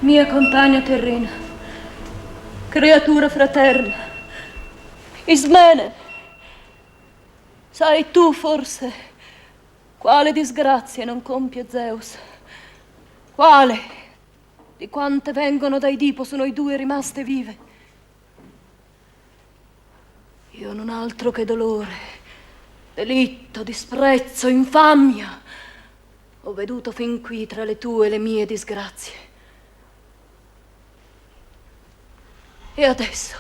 Mia compagna terrena, creatura fraterna, Ismene, sai tu forse quale disgrazia non compie Zeus? Quale di quante vengono da Edipo su noi due rimaste vive? Io non altro che dolore, delitto, disprezzo, infamia ho veduto fin qui tra le tue e le mie disgrazie. E adesso,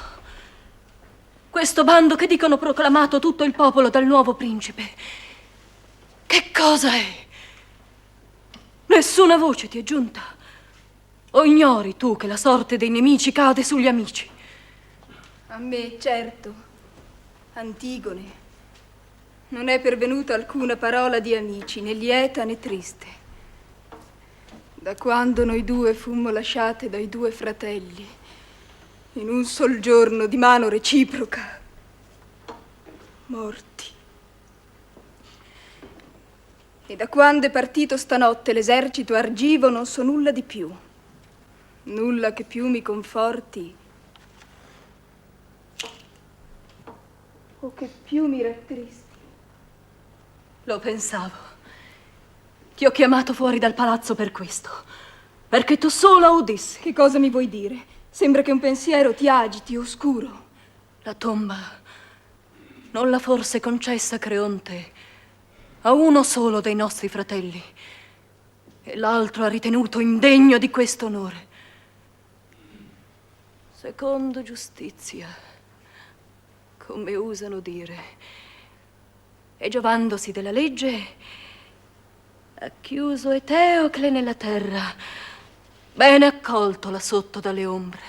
questo bando che dicono proclamato tutto il popolo dal nuovo principe, che cosa è? Nessuna voce ti è giunta? O ignori tu che la sorte dei nemici cade sugli amici? A me, certo, Antigone, non è pervenuta alcuna parola di amici, né lieta né triste. Da quando noi due fummo lasciate dai due fratelli, in un sol giorno di mano reciproca, morti. E da quando è partito stanotte l'esercito argivo non so nulla di più, nulla che più mi conforti o che più mi rattristi. Lo pensavo. Ti ho chiamato fuori dal palazzo per questo, perché tu sola udissi. Che cosa mi vuoi dire? Sembra che un pensiero ti agiti, oscuro. La tomba non l'ha forse concessa Creonte a uno solo dei nostri fratelli, e l'altro ha ritenuto indegno di questo onore. Secondo giustizia, come usano dire, e giovandosi della legge, ha chiuso Eteocle nella terra, bene accolto là sotto dalle ombre.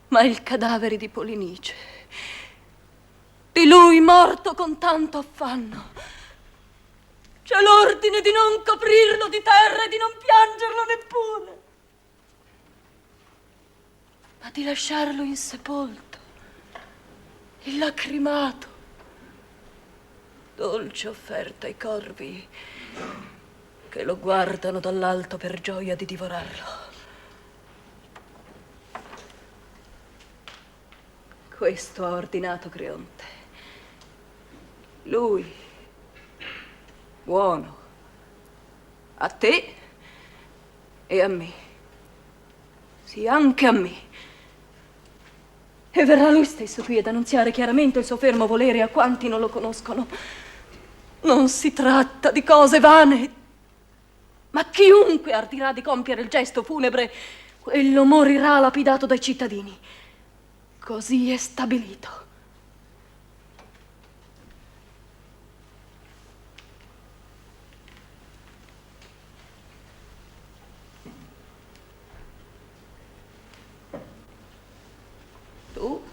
Ma il cadavere di Polinice, di lui morto con tanto affanno, c'è l'ordine di non coprirlo di terra e di non piangerlo neppure, ma di lasciarlo insepolto, illacrimato, dolce offerta ai corvi che lo guardano dall'alto per gioia di divorarlo. Questo ha ordinato Creonte. Lui, buono, a te e a me. Sì, anche a me. E verrà lui stesso qui ad annunziare chiaramente il suo fermo volere a quanti non lo conoscono. Non si tratta di cose vane, ma chiunque ardirà di compiere il gesto funebre, quello morirà lapidato dai cittadini. Così è stabilito. Tu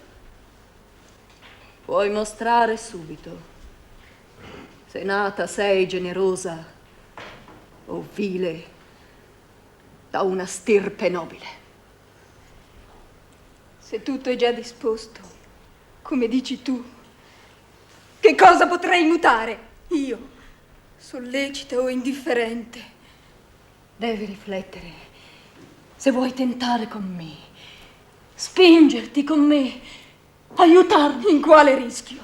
puoi mostrare subito se nata sei generosa o vile da una stirpe nobile. Se tutto è già disposto, come dici tu, che cosa potrei mutare? Io, sollecita o indifferente? Devi riflettere. Se vuoi tentare con me, spingerti con me, aiutarmi. In quale rischio?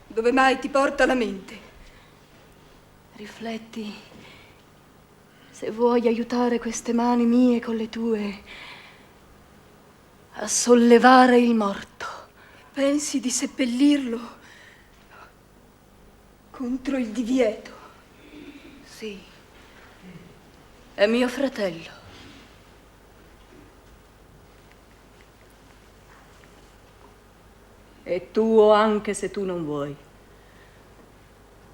Dove mai ti porta la mente? Rifletti. Se vuoi aiutare queste mani mie con le tue a sollevare il morto. Pensi di seppellirlo contro il divieto? Sì, è mio fratello. È tuo anche se tu non vuoi.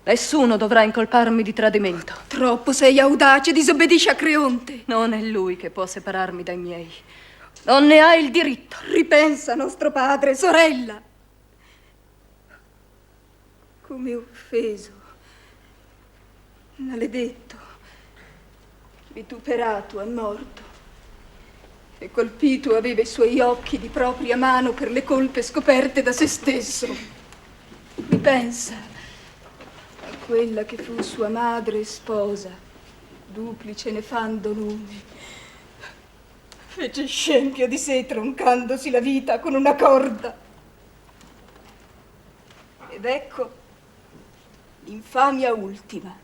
Nessuno dovrà incolparmi di tradimento. Troppo sei audace, disobbedisci a Creonte. Non è lui che può separarmi dai miei. Non ne ha il diritto. Ripensa, nostro padre, sorella. Come offeso, maledetto, vituperato è morto. E colpito aveva i suoi occhi di propria mano per le colpe scoperte da se stesso. Ripensa a quella che fu sua madre e sposa, duplice nefando lume. Fece scempio di sé troncandosi la vita con una corda. Ed ecco l'infamia ultima.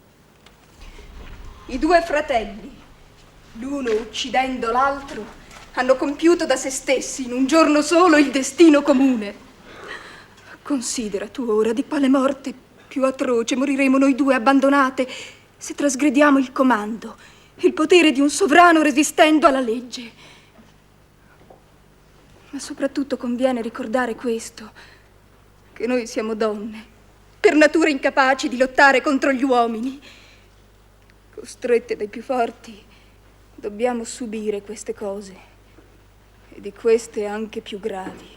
I due fratelli, l'uno uccidendo l'altro, hanno compiuto da se stessi in un giorno solo il destino comune. Considera tu ora di quale morte più atroce moriremo noi due abbandonate se trasgrediamo il comando, il potere di un sovrano resistendo alla legge. Ma soprattutto conviene ricordare questo, che noi siamo donne, per natura incapaci di lottare contro gli uomini. Costrette dai più forti, dobbiamo subire queste cose, e di queste anche più gravi.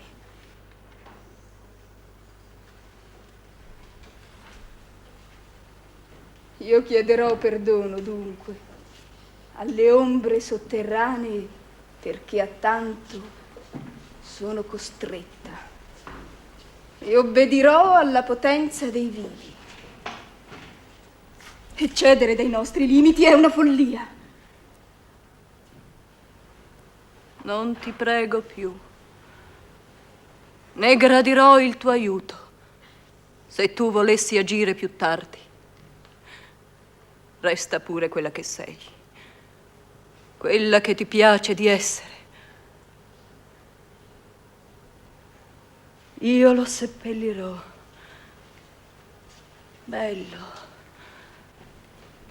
Io chiederò perdono, dunque, alle ombre sotterranee, perché a tanto sono costretta, e obbedirò alla potenza dei vivi. Eccedere dai nostri limiti è una follia. Non ti prego più, né gradirò il tuo aiuto se tu volessi agire più tardi. Resta pure quella che sei, quella che ti piace di essere. Io lo seppellirò, bello,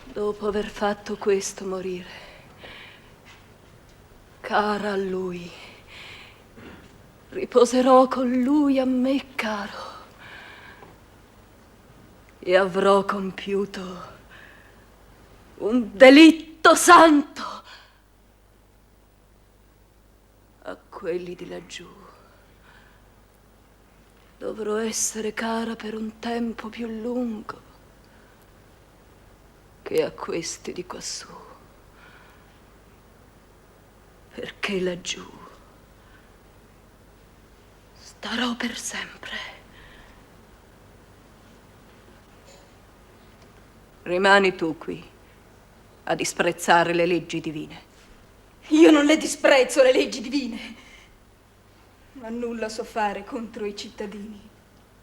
dopo aver fatto questo morire, cara a lui. Riposerò con lui a me caro e avrò compiuto un delitto santo a quelli di laggiù. Dovrò essere cara per un tempo più lungo che a questi di quassù, perché laggiù starò per sempre. Rimani tu qui a disprezzare le leggi divine. Io non le disprezzo, le leggi divine, ma nulla so fare contro i cittadini.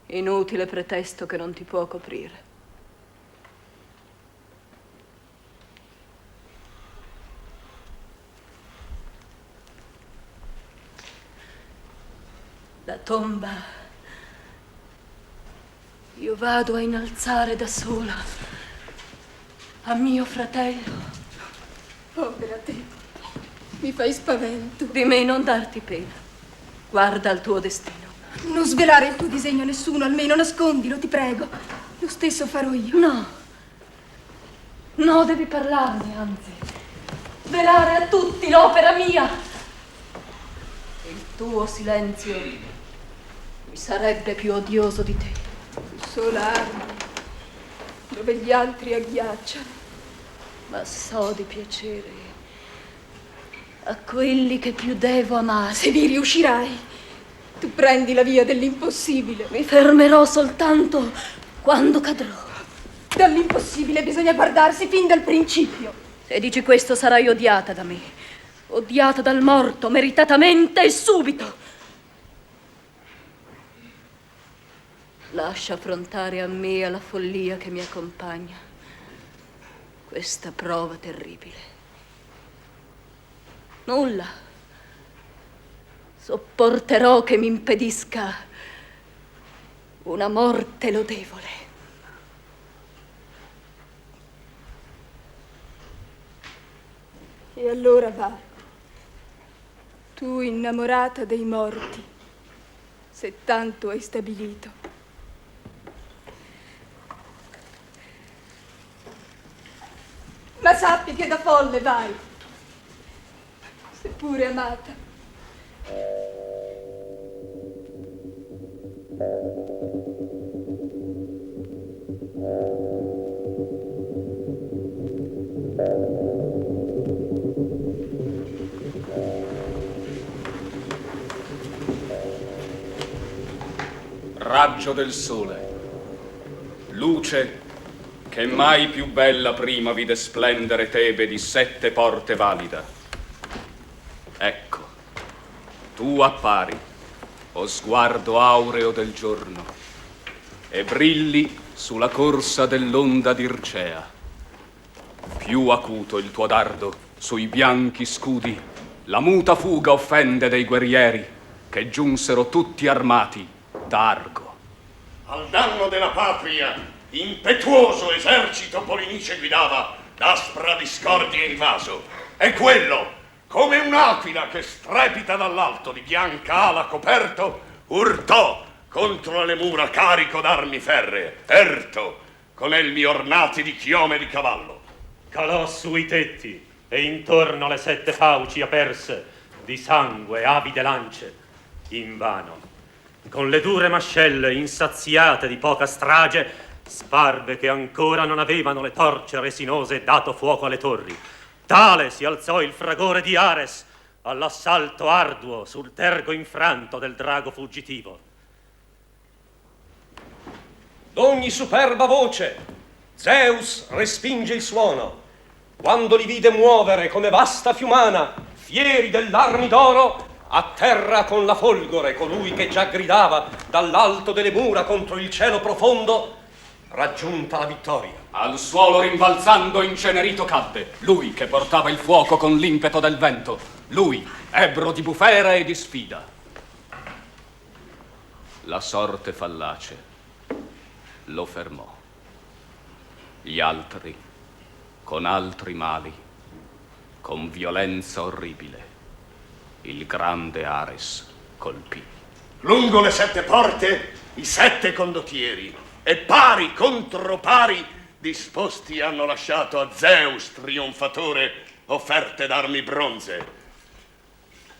Inutile pretesto che non ti può coprire. La tomba io vado a innalzare da sola a mio fratello. Povera te, mi fai spavento. Di me non darti pena. Guarda il tuo destino. Non svelare il tuo disegno a nessuno, almeno nascondilo, ti prego. Lo stesso farò io. No. No, devi parlarne, anzi. Svelare a tutti l'opera mia. Il tuo silenzio mi sarebbe più odioso di te. Sola arma, dove gli altri agghiacciano. Ma so di piacere a quelli che più devo amare. Se vi riuscirai, Tu prendi la via dell'impossibile. Mi fermerò soltanto quando cadrò. Dall'impossibile bisogna guardarsi fin dal principio. Se dici questo sarai odiata da me. Odiata dal morto, meritatamente e subito. Lascia affrontare a me e alla follia che mi accompagna questa prova terribile. Nulla sopporterò che mi impedisca una morte lodevole. E allora va, tu innamorata dei morti, se tanto hai stabilito. Ma sappi che da folle vai, seppure amata. Raggio del sole, luce che mai più bella prima vide splendere Tebe di 7 porte valida. Ecco, tu appari, o sguardo aureo del giorno, e brilli sulla corsa dell'onda d'Ircea. Più acuto il tuo dardo sui bianchi scudi, la muta fuga offende dei guerrieri che giunsero tutti armati da Argo. Al danno della patria, impetuoso esercito Polinice guidava, d'aspra discordia invaso. E quello, come un'aquila che strepita dall'alto di bianca ala coperto, urtò contro le mura carico d'armi ferree, erto, con elmi ornati di chiome di cavallo. Calò sui tetti e intorno le 7 fauci aperse di sangue avide lance. Invano, con le dure mascelle insaziate di poca strage, sparve che ancora non avevano le torce resinose dato fuoco alle torri. Tale si alzò il fragore di Ares all'assalto arduo sul tergo infranto del drago fuggitivo. D'ogni superba voce Zeus respinge il suono. Quando li vide muovere come vasta fiumana, fieri dell'armi d'oro, a terra con la folgore colui che già gridava dall'alto delle mura contro il cielo profondo, raggiunta la vittoria. Al suolo rimbalzando incenerito cadde, lui che portava il fuoco con l'impeto del vento, lui, ebbro di bufera e di sfida. La sorte fallace lo fermò. Gli altri, con altri mali, con violenza orribile, il grande Ares colpì. Lungo le 7 porte i 7 condottieri, e pari contro pari disposti hanno lasciato a Zeus trionfatore offerte d'armi bronze.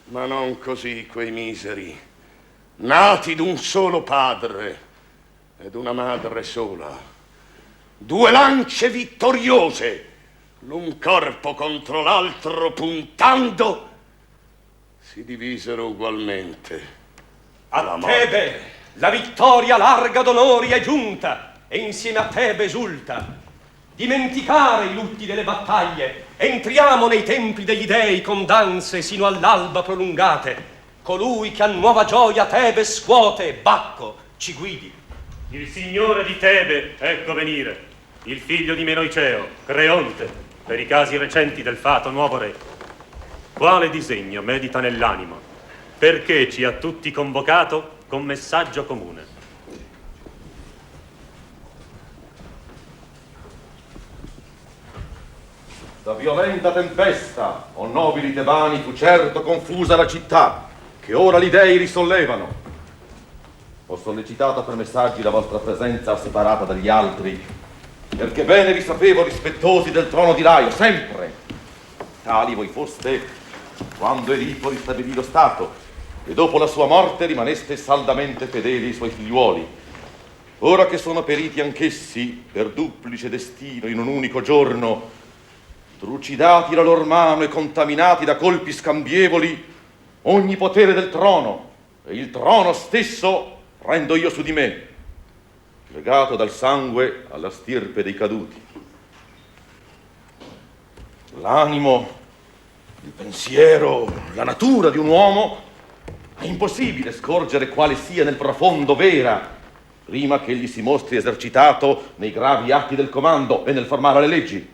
Ma non così quei miseri, nati d'un solo padre ed una madre sola, 2 lance vittoriose, l'un corpo contro l'altro puntando, si divisero ugualmente. A Tebe la vittoria larga d'onori è giunta, e insieme a Tebe esulta. Dimenticare i lutti delle battaglie, entriamo nei templi degli dei con danze sino all'alba prolungate. Colui che a nuova gioia Tebe scuote, Bacco, ci guidi. Il signore di Tebe ecco venire, il figlio di Menoiceo, Creonte, per i casi recenti del fato nuovo re. Quale disegno medita nell'animo? Perché ci ha tutti convocato con messaggio comune? Da violenta tempesta, o nobili tebani, fu certo confusa la città, che ora gli dei risollevano. Ho sollecitato per messaggi la vostra presenza separata dagli altri, perché bene vi sapevo rispettosi del trono di Laio, sempre. Tali voi foste quando Edipo ristabilì lo Stato, e dopo la sua morte rimaneste saldamente fedeli ai suoi figliuoli. Ora che sono periti anch'essi per duplice destino in un unico giorno, trucidati la lor mano e contaminati da colpi scambievoli, ogni potere del trono, e il trono stesso prendo io su di me, legato dal sangue alla stirpe dei caduti. L'animo, il pensiero, la natura di un uomo è impossibile scorgere quale sia nel profondo vera prima che egli si mostri esercitato nei gravi atti del comando e nel formare le leggi.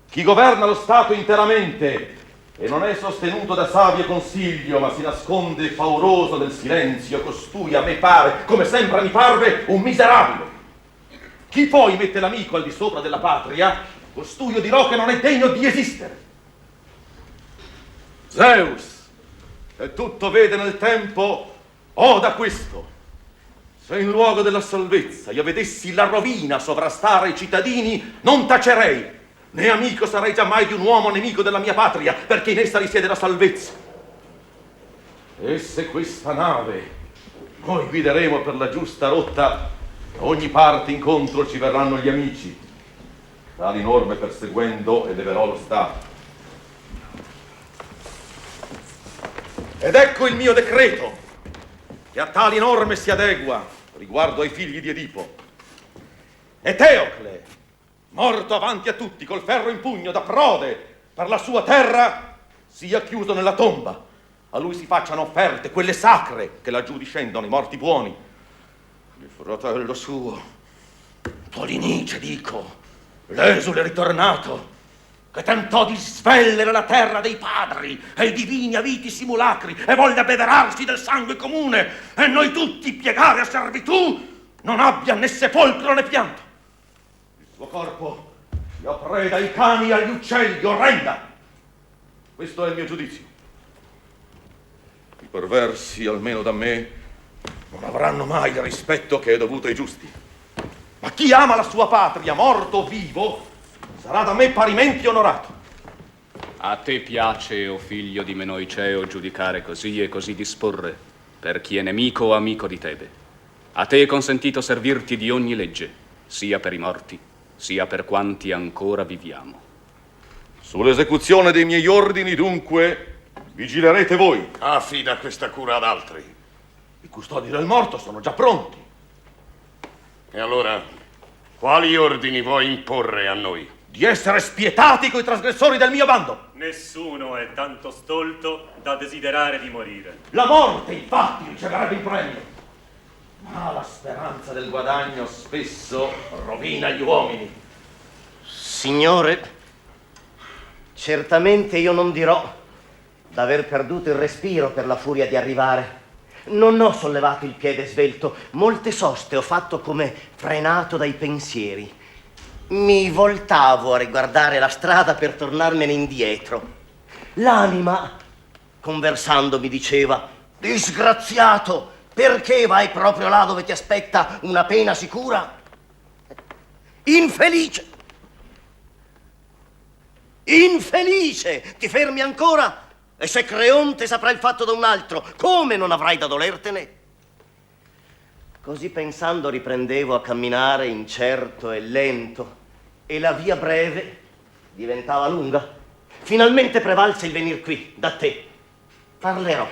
Chi governa lo Stato interamente e non è sostenuto da savio consiglio, ma si nasconde pauroso del silenzio, costui a me pare, come sempre mi parve, un miserabile. Chi poi mette l'amico al di sopra della patria, costui io dirò che non è degno di esistere. Zeus, che tutto vede nel tempo, oda questo: se in luogo della salvezza io vedessi la rovina sovrastare i cittadini, non tacerei, né amico sarei giammai di un uomo nemico della mia patria, perché in essa risiede la salvezza. E se questa nave noi guideremo per la giusta rotta, a ogni parte incontro ci verranno gli amici. Tali norme perseguendo eleverò lo Stato. Ed ecco il mio decreto, che a tali norme si adegua riguardo ai figli di Edipo. Eteocle, morto avanti a tutti col ferro in pugno da prode per la sua terra, sia chiuso nella tomba. A lui si facciano offerte, quelle sacre che laggiù discendono i morti buoni. Il fratello suo, Polinice, dico, l'esule ritornato, che tentò di svellere la terra dei padri e i divini aviti simulacri e volle abbeverarsi del sangue comune e noi tutti piegare a servitù, non abbia né sepolcro né pianto. Il suo corpo sia preda ai cani e agli uccelli orrenda. Questo è il mio giudizio. I perversi, almeno da me, non avranno mai il rispetto che è dovuto ai giusti. Ma chi ama la sua patria, morto o vivo, sarà da me parimenti onorato. A te piace, o figlio di Menoiceo, giudicare così e così disporre per chi è nemico o amico di Tebe. A te è consentito servirti di ogni legge, sia per i morti, sia per quanti ancora viviamo. Sull'esecuzione dei miei ordini, dunque, vigilerete voi. Affida questa cura ad altri. I custodi del morto sono già pronti. E allora, quali ordini vuoi imporre a noi? Di essere spietati coi trasgressori del mio bando. Nessuno è tanto stolto da desiderare di morire. La morte, infatti, riceverebbe il premio. Ma la speranza del guadagno spesso rovina gli uomini. Signore, certamente io non dirò d'aver perduto il respiro per la furia di arrivare. Non ho sollevato il piede svelto, molte soste ho fatto come frenato dai pensieri. Mi voltavo a riguardare la strada per tornarmene indietro. L'anima, conversando, mi diceva: disgraziato, perché vai proprio là dove ti aspetta una pena sicura? Infelice! Infelice! Ti fermi ancora? E se Creonte saprà il fatto da un altro, come non avrai da dolertene? Così pensando riprendevo a camminare incerto e lento, e la via breve diventava lunga. Finalmente prevalse il venir qui, da te. Parlerò,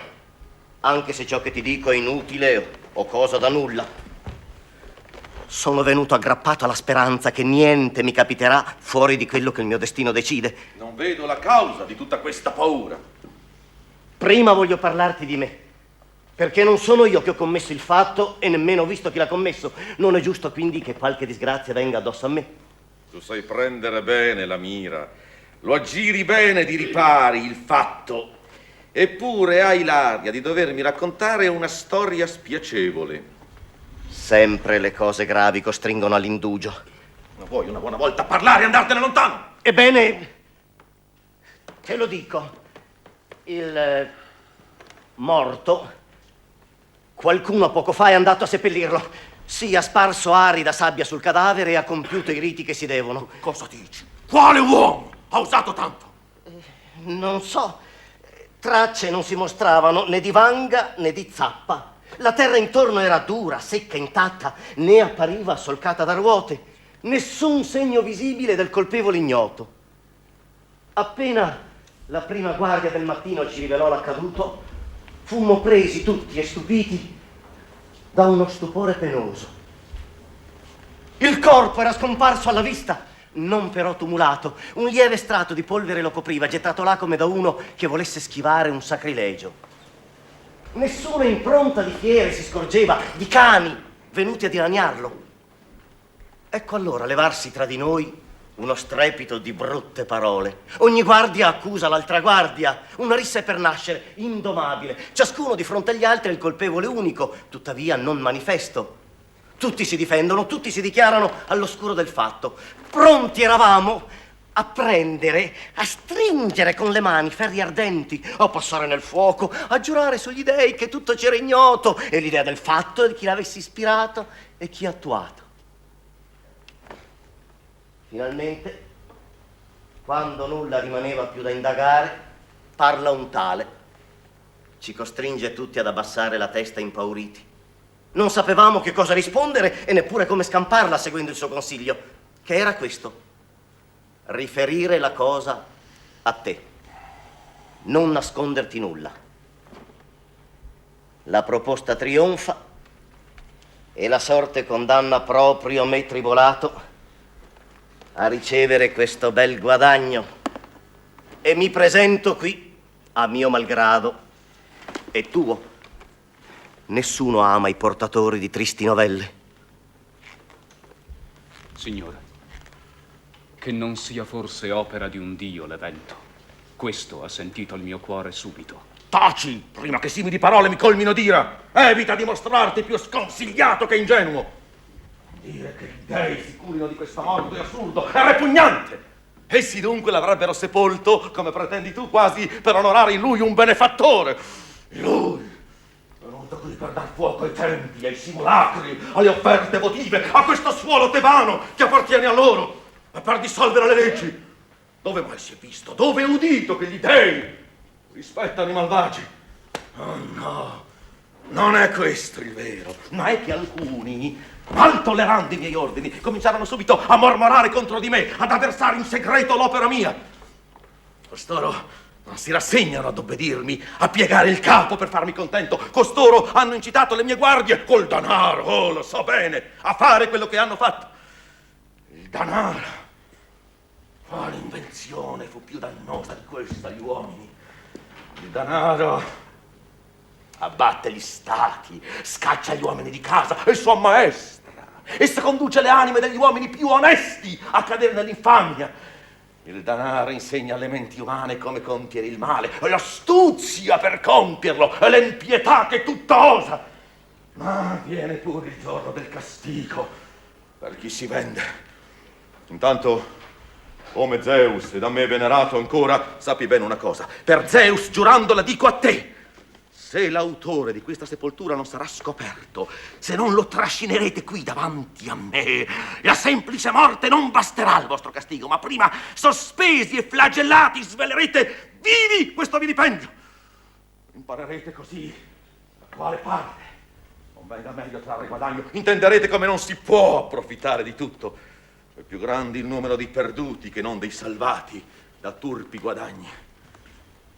anche se ciò che ti dico è inutile o cosa da nulla. Sono venuto aggrappato alla speranza che niente mi capiterà fuori di quello che il mio destino decide. Non vedo la causa di tutta questa paura. Prima voglio parlarti di me, perché non sono io che ho commesso il fatto e nemmeno ho visto chi l'ha commesso. Non è giusto quindi che qualche disgrazia venga addosso a me. Tu sai prendere bene la mira, lo aggiri bene di ripari il fatto, eppure hai l'aria di dovermi raccontare una storia spiacevole. Sempre le cose gravi costringono all'indugio. Ma vuoi una buona volta parlare e andartene lontano? Ebbene, te lo dico. Il morto, qualcuno poco fa è andato a seppellirlo. Sì, ha sparso arida sabbia sul cadavere e ha compiuto i riti che si devono. Cosa dici? Quale uomo ha usato tanto? Non so. Tracce non si mostravano né di vanga né di zappa. La terra intorno era dura, secca, intatta, né appariva solcata da ruote. Nessun segno visibile del colpevole ignoto. Appena la prima guardia del mattino ci rivelò l'accaduto, fummo presi tutti e stupiti da uno stupore penoso. Il corpo era scomparso alla vista, non però tumulato. Un lieve strato di polvere lo copriva, gettato là come da uno che volesse schivare un sacrilegio. Nessuna impronta di fiere si scorgeva, di cani venuti a dilaniarlo. Ecco allora levarsi tra di noi uno strepito di brutte parole. Ogni guardia accusa l'altra guardia. Una rissa è per nascere, indomabile. Ciascuno di fronte agli altri è il colpevole unico, tuttavia non manifesto. Tutti si difendono, tutti si dichiarano all'oscuro del fatto. Pronti eravamo a prendere, a stringere con le mani ferri ardenti, a passare nel fuoco, a giurare sugli dei che tutto c'era ignoto e l'idea del fatto di chi l'avesse ispirato e chi attuato. Finalmente, quando nulla rimaneva più da indagare, parla un tale. Ci costringe tutti ad abbassare la testa impauriti. Non sapevamo che cosa rispondere e neppure come scamparla seguendo il suo consiglio, che era questo: riferire la cosa a te, non nasconderti nulla. La proposta trionfa e la sorte condanna proprio me tribolato a ricevere questo bel guadagno e mi presento qui a mio malgrado e tuo. Nessuno ama i portatori di tristi novelle. Signore, che non sia forse opera di un dio l'evento. Questo ha sentito il mio cuore subito. Taci, prima che simili parole mi colmino d'ira. Evita di mostrarti più sconsigliato che ingenuo. Dire che gli dei si curino di questa morte è assurdo, è repugnante. Essi dunque l'avrebbero sepolto, come pretendi tu, quasi per onorare in lui un benefattore. Lui, venuto qui per dar fuoco ai templi, ai simulacri, alle offerte votive, a questo suolo tebano che appartiene a loro, e per dissolvere le leggi. Dove mai si è visto, dove è udito che gli dei rispettano i malvagi? Oh no, non è questo il vero, ma è che alcuni, mal tollerando i miei ordini, cominciarono subito a mormorare contro di me, ad avversare in segreto l'opera mia. Costoro non si rassegnano ad obbedirmi, a piegare il capo per farmi contento. Costoro hanno incitato le mie guardie col danaro, oh, lo so bene, a fare quello che hanno fatto. Il danaro. Quale invenzione fu più dannosa di questa agli uomini? Il danaro abbatte gli stati, scaccia gli uomini di casa e su ammaestra. Essa conduce le anime degli uomini più onesti a cadere nell'infamia. Il danaro insegna alle menti umane come compiere il male, e l'astuzia per compierlo, e l'impietà che tutto osa. Ma viene pure il giorno del castigo per chi si vende. Intanto, come Zeus, e da me venerato ancora, sappi bene una cosa. Per Zeus, giurandola, dico a te: se l'autore di questa sepoltura non sarà scoperto, se non lo trascinerete qui davanti a me, la semplice morte non basterà al vostro castigo, ma prima, sospesi e flagellati, svelerete vivi questo vilipendio. Imparerete così da quale parte non venga meglio trarre guadagno. Intenderete come non si può approfittare di tutto. È più grande il numero dei perduti che non dei salvati da turpi guadagni.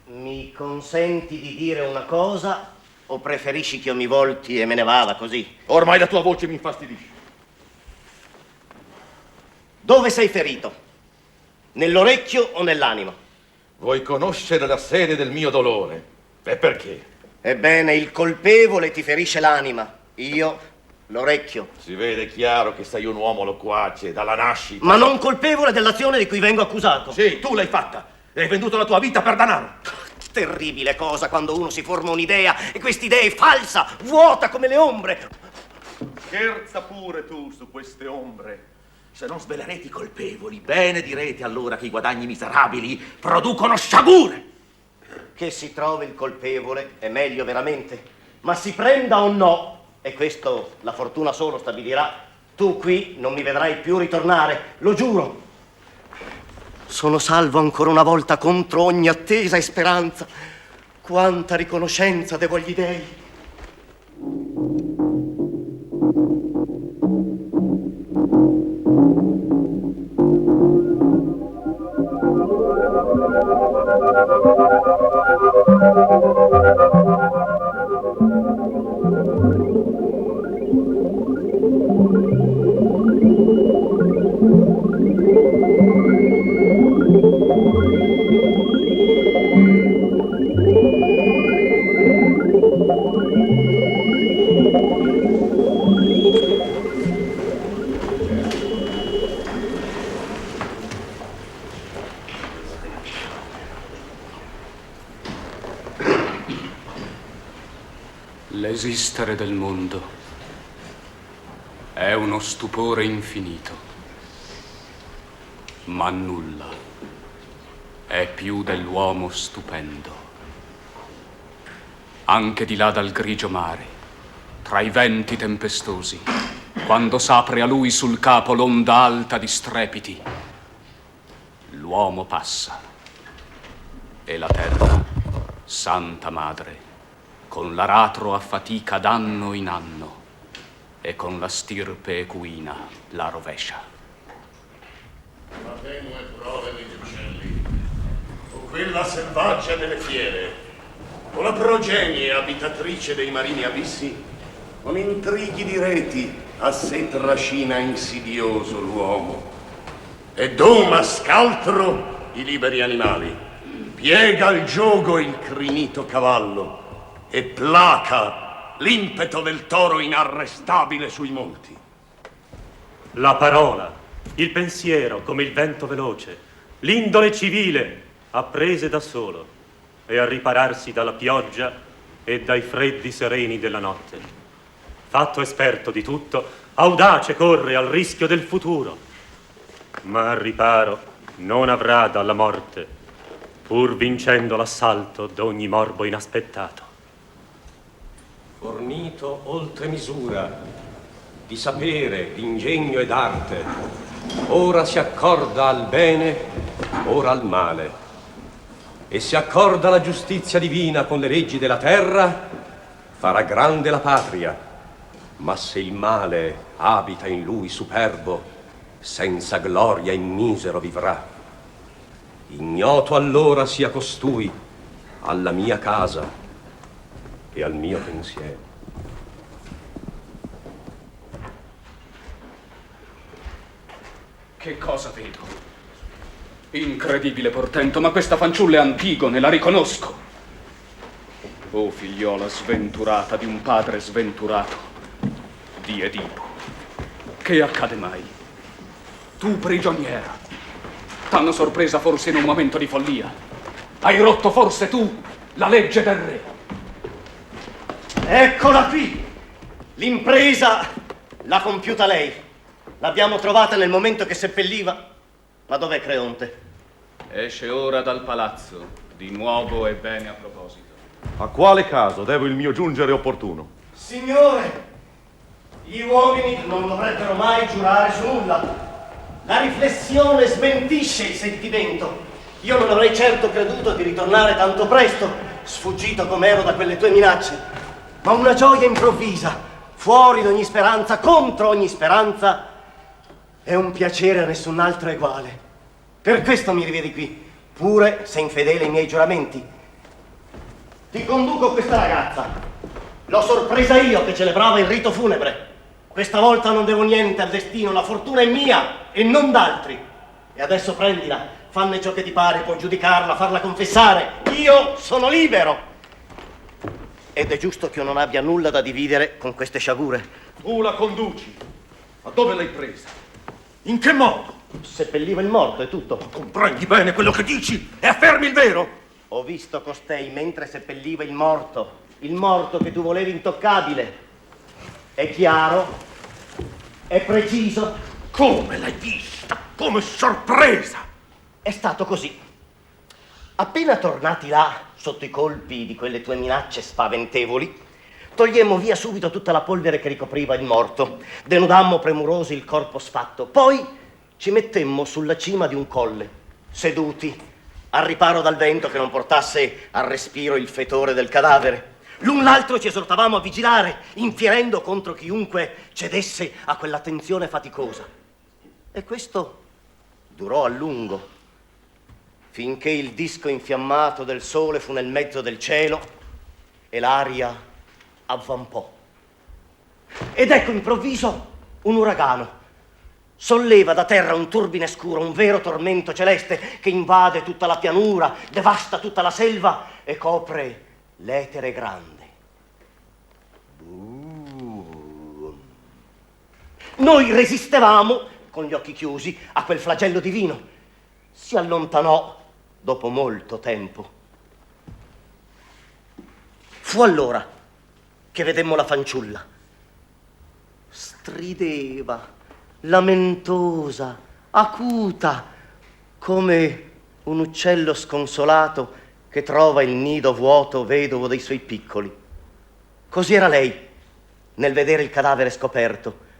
Mi consenti di dire una cosa o preferisci che io mi volti e me ne vada così? Ormai la tua voce mi infastidisce. Dove sei ferito? Nell'orecchio o nell'anima? Vuoi conoscere la sede del mio dolore? E perché? Ebbene, il colpevole ti ferisce l'anima, io l'orecchio. Si vede chiaro che sei un uomo loquace dalla nascita. Ma non colpevole dell'azione di cui vengo accusato. Sì, tu l'hai fatta. E hai venduto la tua vita per danaro. Terribile cosa quando uno si forma un'idea e quest'idea è falsa, vuota come le ombre. Scherza pure tu su queste ombre. Se non svelerete i colpevoli, bene direte allora che i guadagni miserabili producono sciagure. Che si trovi il colpevole è meglio veramente, ma si prenda o no, e questo la fortuna solo stabilirà, tu qui non mi vedrai più ritornare, lo giuro. Sono salvo ancora una volta contro ogni attesa e speranza. Quanta riconoscenza devo agli dèi. L'esistere del mondo è uno stupore infinito, ma nulla è più dell'uomo stupendo. Anche di là dal grigio mare, tra i venti tempestosi, quando s'apre a lui sul capo l'onda alta di strepiti, l'uomo passa e la terra, santa madre, con l'aratro affatica d'anno in anno e con la stirpe equina la rovescia. La tenue prole degli uccelli, o quella selvaggia delle fiere, o la progenie abitatrice dei marini abissi, con intrighi di reti a sé trascina insidioso l'uomo, e doma scaltro i liberi animali, piega al giogo il crinito cavallo e placa l'impeto del toro inarrestabile sui monti. La parola, il pensiero come il vento veloce, l'indole civile, apprese da solo e a ripararsi dalla pioggia e dai freddi sereni della notte. Fatto esperto di tutto, audace corre al rischio del futuro, ma al riparo non avrà dalla morte, pur vincendo l'assalto d'ogni morbo inaspettato. Fornito oltre misura di sapere, d'ingegno ed arte, ora si accorda al bene, ora al male, e si accorda la giustizia divina con le leggi della terra, farà grande la patria, ma se il male abita in lui superbo, senza gloria e misero vivrà. Ignoto allora sia costui alla mia casa e al mio pensiero. Che cosa vedo? Incredibile portento, ma questa fanciulla è Antigone, la riconosco. Oh figliola sventurata di un padre sventurato, di Edipo. Che accade mai? Tu prigioniera, t'hanno sorpresa forse in un momento di follia? Hai rotto forse tu la legge del re? Eccola qui! L'impresa l'ha compiuta lei. L'abbiamo trovata nel momento che seppelliva. Ma dov'è Creonte? Esce ora dal palazzo, di nuovo e bene a proposito. A quale caso devo il mio giungere opportuno? Signore, gli uomini non dovrebbero mai giurare su nulla. La riflessione smentisce il sentimento. Io non avrei certo creduto di ritornare tanto presto, sfuggito com'ero da quelle tue minacce. Ma una gioia improvvisa, fuori d'ogni speranza, contro ogni speranza, è un piacere a nessun altro eguale. Per questo mi rivedi qui, pure se infedele ai miei giuramenti. Ti conduco questa ragazza. L'ho sorpresa io che celebrava il rito funebre. Questa volta non devo niente al destino, la fortuna è mia e non d'altri. E adesso prendila, fanne ciò che ti pare, puoi giudicarla, farla confessare. Io sono libero. Ed è giusto che io non abbia nulla da dividere con queste sciagure. Tu la conduci. Ma dove l'hai presa? In che modo? Seppelliva il morto, è tutto. Comprendi bene quello che dici e affermi il vero? Ho visto costei mentre seppelliva il morto che tu volevi intoccabile. È chiaro? È preciso? Come l'hai vista? Come sorpresa? È stato così. Appena tornati là, sotto i colpi di quelle tue minacce spaventevoli, togliemmo via subito tutta la polvere che ricopriva il morto, denudammo premurosi il corpo sfatto, poi ci mettemmo sulla cima di un colle, seduti, al riparo dal vento che non portasse al respiro il fetore del cadavere. L'un l'altro ci esortavamo a vigilare, infierendo contro chiunque cedesse a quell'attenzione faticosa. E questo durò a lungo, finché il disco infiammato del sole fu nel mezzo del cielo e l'aria avvampò. Ed ecco improvviso un uragano. Solleva da terra un turbine scuro, un vero tormento celeste che invade tutta la pianura, devasta tutta la selva e copre l'etere grande. Noi resistevamo, con gli occhi chiusi, a quel flagello divino. Si allontanò dopo molto tempo. Fu allora che vedemmo la fanciulla. Strideva, lamentosa, acuta, come un uccello sconsolato che trova il nido vuoto vedovo dei suoi piccoli. Così era lei nel vedere il cadavere scoperto.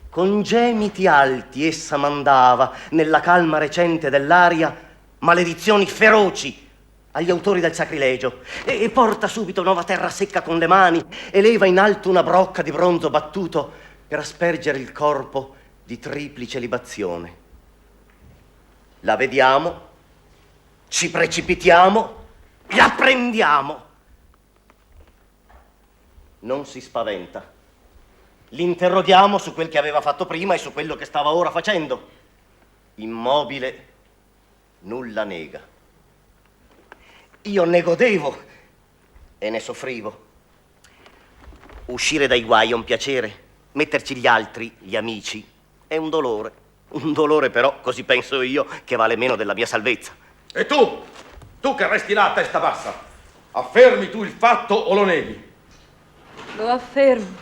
Con gemiti alti essa mandava, nella calma recente dell'aria, maledizioni feroci agli autori del sacrilegio, e porta subito nuova terra secca con le mani, eleva in alto una brocca di bronzo battuto per aspergere il corpo di triplice libazione. La vediamo, ci precipitiamo, la prendiamo. Non si spaventa. L'interroghiamo su quel che aveva fatto prima e su quello che stava ora facendo. Immobile, nulla nega. Io ne godevo e ne soffrivo. Uscire dai guai è un piacere, metterci gli altri, gli amici, è un dolore. Un dolore però, così penso io, che vale meno della mia salvezza. E tu che resti là a testa bassa, affermi tu il fatto o lo neghi? Lo affermo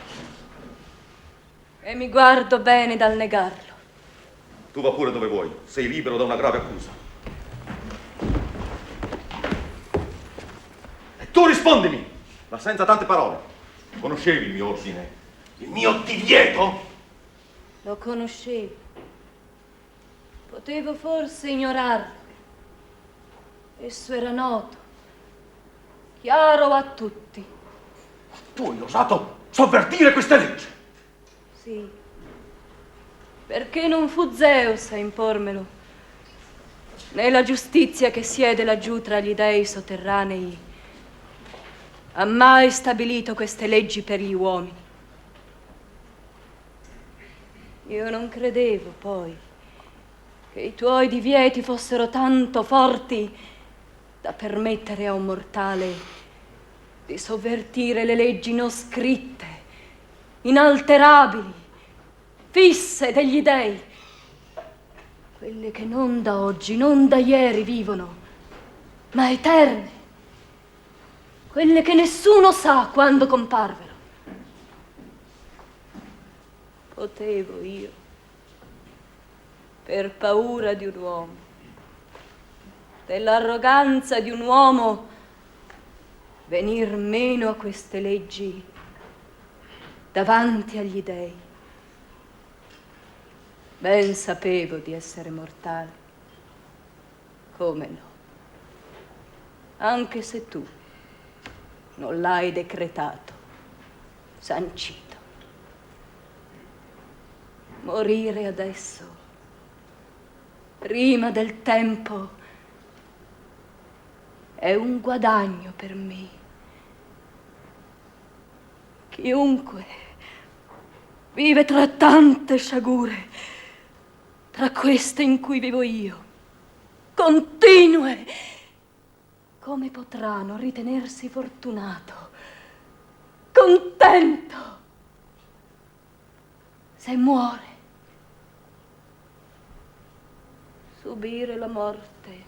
e mi guardo bene dal negarlo. Tu va pure dove vuoi, sei libero da una grave accusa. E tu rispondimi, ma senza tante parole. Conoscevi il mio ordine, il mio divieto? Lo conoscevo. Potevo forse ignorarlo. Esso era noto, chiaro a tutti. Tu hai osato sovvertire queste leggi. Sì, perché non fu Zeus a impormelo, né la giustizia che siede laggiù tra gli dei sotterranei ha mai stabilito queste leggi per gli uomini. Io non credevo poi che i tuoi divieti fossero tanto forti da permettere a un mortale di sovvertire le leggi non scritte, inalterabili, fisse degli dei, quelle che non da oggi, non da ieri vivono, ma eterne, quelle che nessuno sa quando comparvero. Potevo io, per paura di un uomo, dell'arroganza di un uomo, venir meno a queste leggi davanti agli dei. Ben sapevo di essere mortale, come no, anche se tu non l'hai decretato, sancito. Morire adesso, prima del tempo, è un guadagno per me. Chiunque vive tra tante sciagure, tra queste in cui vivo io, continue, come potrà non ritenersi fortunato, contento, se muore? Subire la morte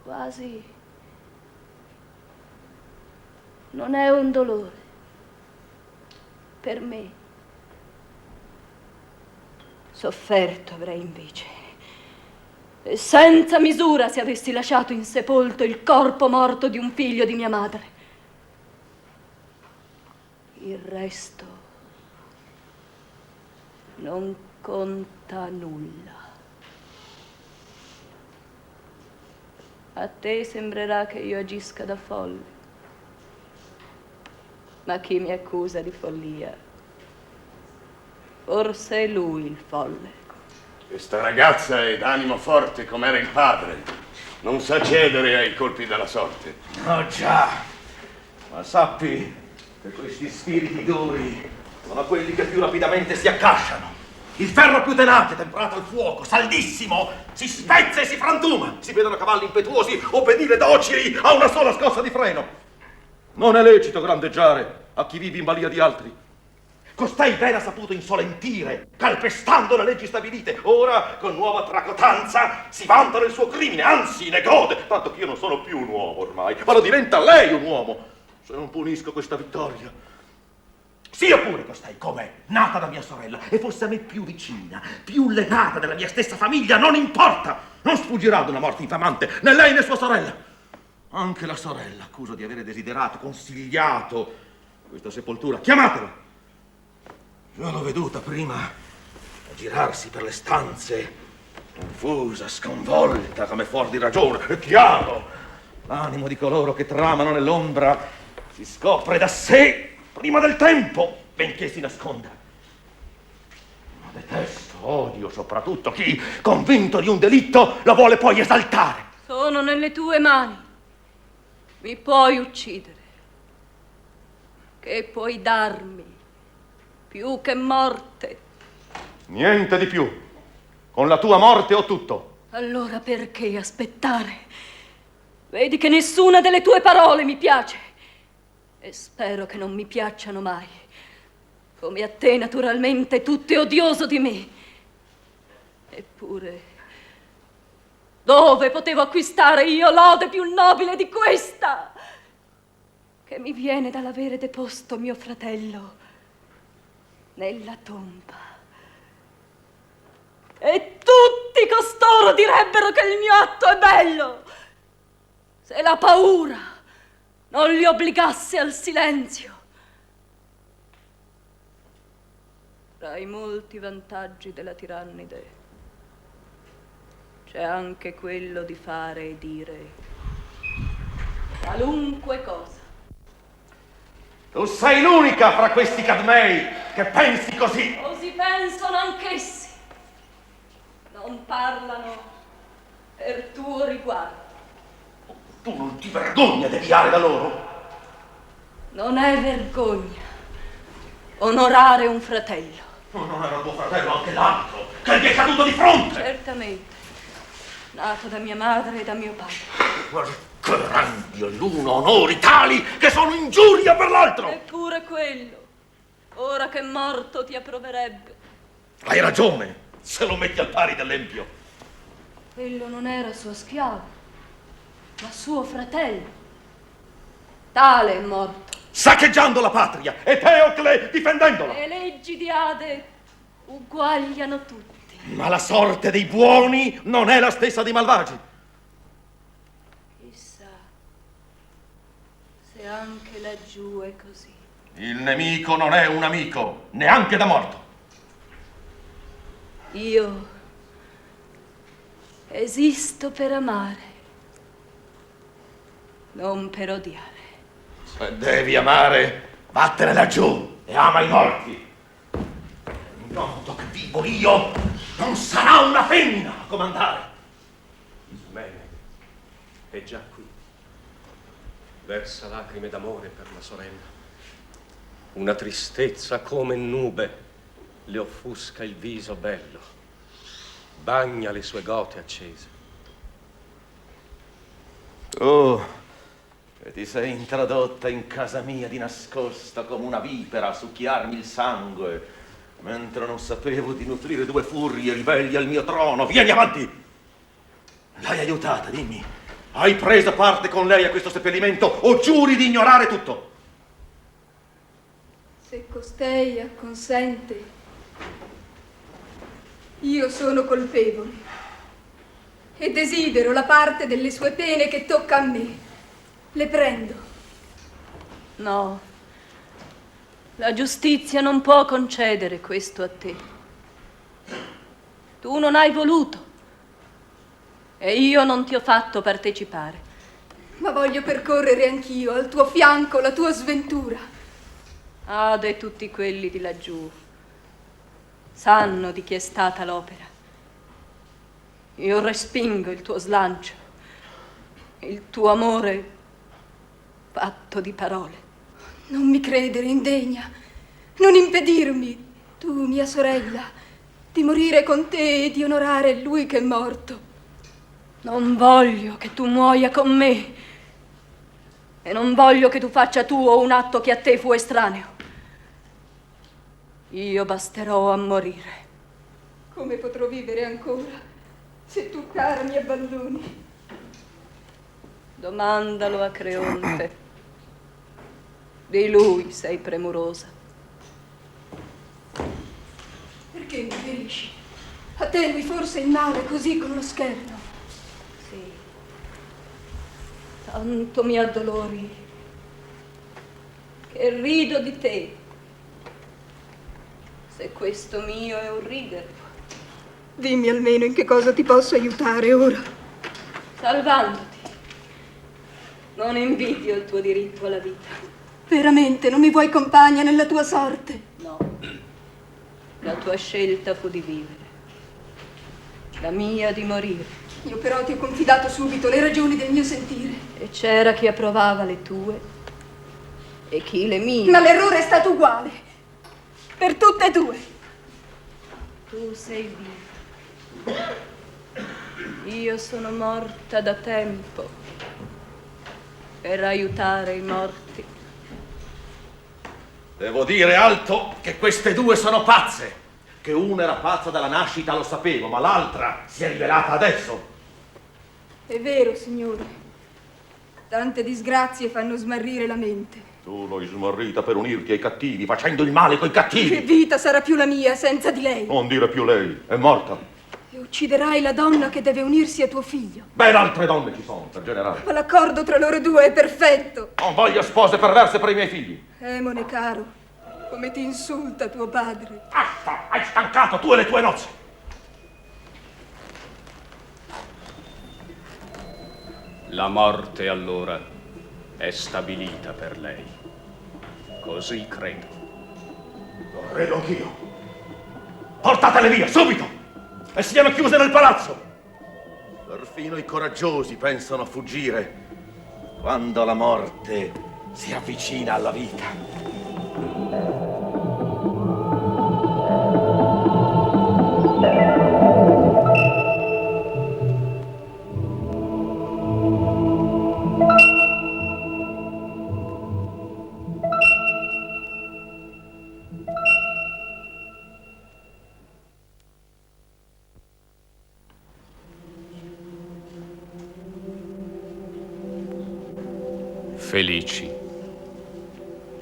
quasi non è un dolore per me. Sofferto avrei invece, e senza misura, se avessi lasciato insepolto il corpo morto di un figlio di mia madre. Il resto non conta nulla. A te sembrerà che io agisca da folle, ma chi mi accusa di follia, forse è lui il folle. Questa ragazza è d'animo forte come era il padre, non sa cedere ai colpi della sorte. Oh già, ma sappi che questi spiriti duri sono quelli che più rapidamente si accasciano. Il ferro più tenace, temperato al fuoco, saldissimo, si spezza e si frantuma. Si vedono cavalli impetuosi obbedire docili a una sola scossa di freno. Non è lecito grandeggiare a chi vive in balia di altri. Costei ben ha saputo insolentire, calpestando le leggi stabilite. Ora, con nuova tracotanza, si vanta del suo crimine, anzi ne gode, tanto che io non sono più un uomo ormai, ma lo diventa lei un uomo. se non punisco questa vittoria. Sia pure costei com'è, nata da mia sorella, e fosse a me più vicina, più legata della mia stessa famiglia, non importa. Non sfuggirà ad una morte infamante, né lei né sua sorella. Anche la sorella accuso di avere desiderato, consigliato questa sepoltura. Chiamatela! Io l'ho veduta prima girarsi per le stanze, confusa, sconvolta, come fuori di ragione. È chiaro, l'animo di coloro che tramano nell'ombra si scopre da sé prima del tempo, benché si nasconda. Ma detesto, odio soprattutto chi, convinto di un delitto, lo vuole poi esaltare. Sono nelle tue mani. Mi puoi uccidere. Che puoi darmi? Più che morte. Niente di più. Con la tua morte ho tutto. Allora perché aspettare? Vedi che nessuna delle tue parole mi piace. E spero che non mi piacciano mai. Come a te, naturalmente, tutto è odioso di me. Eppure, dove potevo acquistare io lode più nobile di questa? Che mi viene dall'avere deposto mio fratello nella tomba. E tutti costoro direbbero che il mio atto è bello, se la paura non li obbligasse al silenzio. Tra i molti vantaggi della tirannide c'è anche quello di fare e dire qualunque cosa. Tu sei l'unica fra questi cadmei che pensi così. Così pensano anch'essi. Non parlano per tuo riguardo. Tu non ti vergogna deviare da loro? Non è vergogna onorare un fratello. Non era tuo fratello anche l'altro, che gli è caduto di fronte? Certamente, nato da mia madre e da mio padre. Guarda, che randio l'uno, onori tali che sono ingiuria per l'altro. Eppure quello, ora che è morto, ti approverebbe. Hai ragione, se lo metti al pari dell'empio. Quello non era suo schiavo, ma suo fratello. Tale è morto. Saccheggiando la patria e Teocle difendendola. Le leggi di Ade uguagliano tutti. Ma la sorte dei buoni non è la stessa dei malvagi. Chissà se anche laggiù è così. Il nemico non è un amico, neanche da morto. Io esisto per amare, non per odiare. Se devi amare, vattene laggiù e ama i morti. Noto che vivo io, non sarà una femmina a comandare. Ismene è già qui. Versa lacrime d'amore per la sorella. Una tristezza come nube le offusca il viso bello. Bagna le sue gote accese. Tu, che ti sei introdotta in casa mia di nascosta come una vipera a succhiarmi il sangue, mentre non sapevo di nutrire due furie ribelli al mio trono. Vieni avanti! L'hai aiutata, dimmi. Hai preso parte con lei a questo seppellimento o giuri di ignorare tutto? Se costei acconsente, io sono colpevole e desidero la parte delle sue pene che tocca a me. Le prendo. No, la giustizia non può concedere questo a te. Tu non hai voluto e io non ti ho fatto partecipare. Ma voglio percorrere anch'io al tuo fianco la tua sventura. Ade e tutti quelli di laggiù sanno di chi è stata l'opera. Io respingo il tuo slancio, il tuo amore fatto di parole. Non mi credere indegna, non impedirmi, tu mia sorella, di morire con te e di onorare lui che è morto. Non voglio che tu muoia con me e non voglio che tu faccia tuo un atto che a te fu estraneo. Io basterò a morire. Come potrò vivere ancora se tu, cara, mi abbandoni? Domandalo a Creonte. Di lui sei premurosa. Perché mi ferisci? Attenui forse il male così con lo scherno. Sì. Tanto mi addolori che rido di te. Se questo mio è un ridere. Dimmi almeno in che cosa ti posso aiutare ora. Salvandoti. Non invidio il tuo diritto alla vita. Veramente non mi vuoi compagna nella tua sorte? No. La tua scelta fu di vivere. La mia di morire. Io però ti ho confidato subito le ragioni del mio sentire. E c'era chi approvava le tue e chi le mie. Ma l'errore è stato uguale. Per tutte e due. Tu sei viva. Io sono morta da tempo per aiutare i morti. Devo dire alto che queste due sono pazze. Che una era pazza dalla nascita lo sapevo, ma l'altra si è rivelata adesso. È vero, signore. Tante disgrazie fanno smarrire la mente. Tu l'hai smarrita per unirti ai cattivi, facendo il male coi cattivi. Che vita sarà più la mia senza di lei? Non dire più lei, è morta. E ucciderai la donna che deve unirsi a tuo figlio. Ben altre donne ci sono, per generale. Ma l'accordo tra loro due è perfetto. Non voglio spose perverse per i miei figli. Emone caro, come ti insulta tuo padre. Basta, hai stancato tu e le tue nozze. La morte allora è stabilita per lei. Così credo. Lo credo anch'io. Portatele via, subito! E siano chiuse nel palazzo! Perfino i coraggiosi pensano a fuggire quando la morte si avvicina alla vita. Felici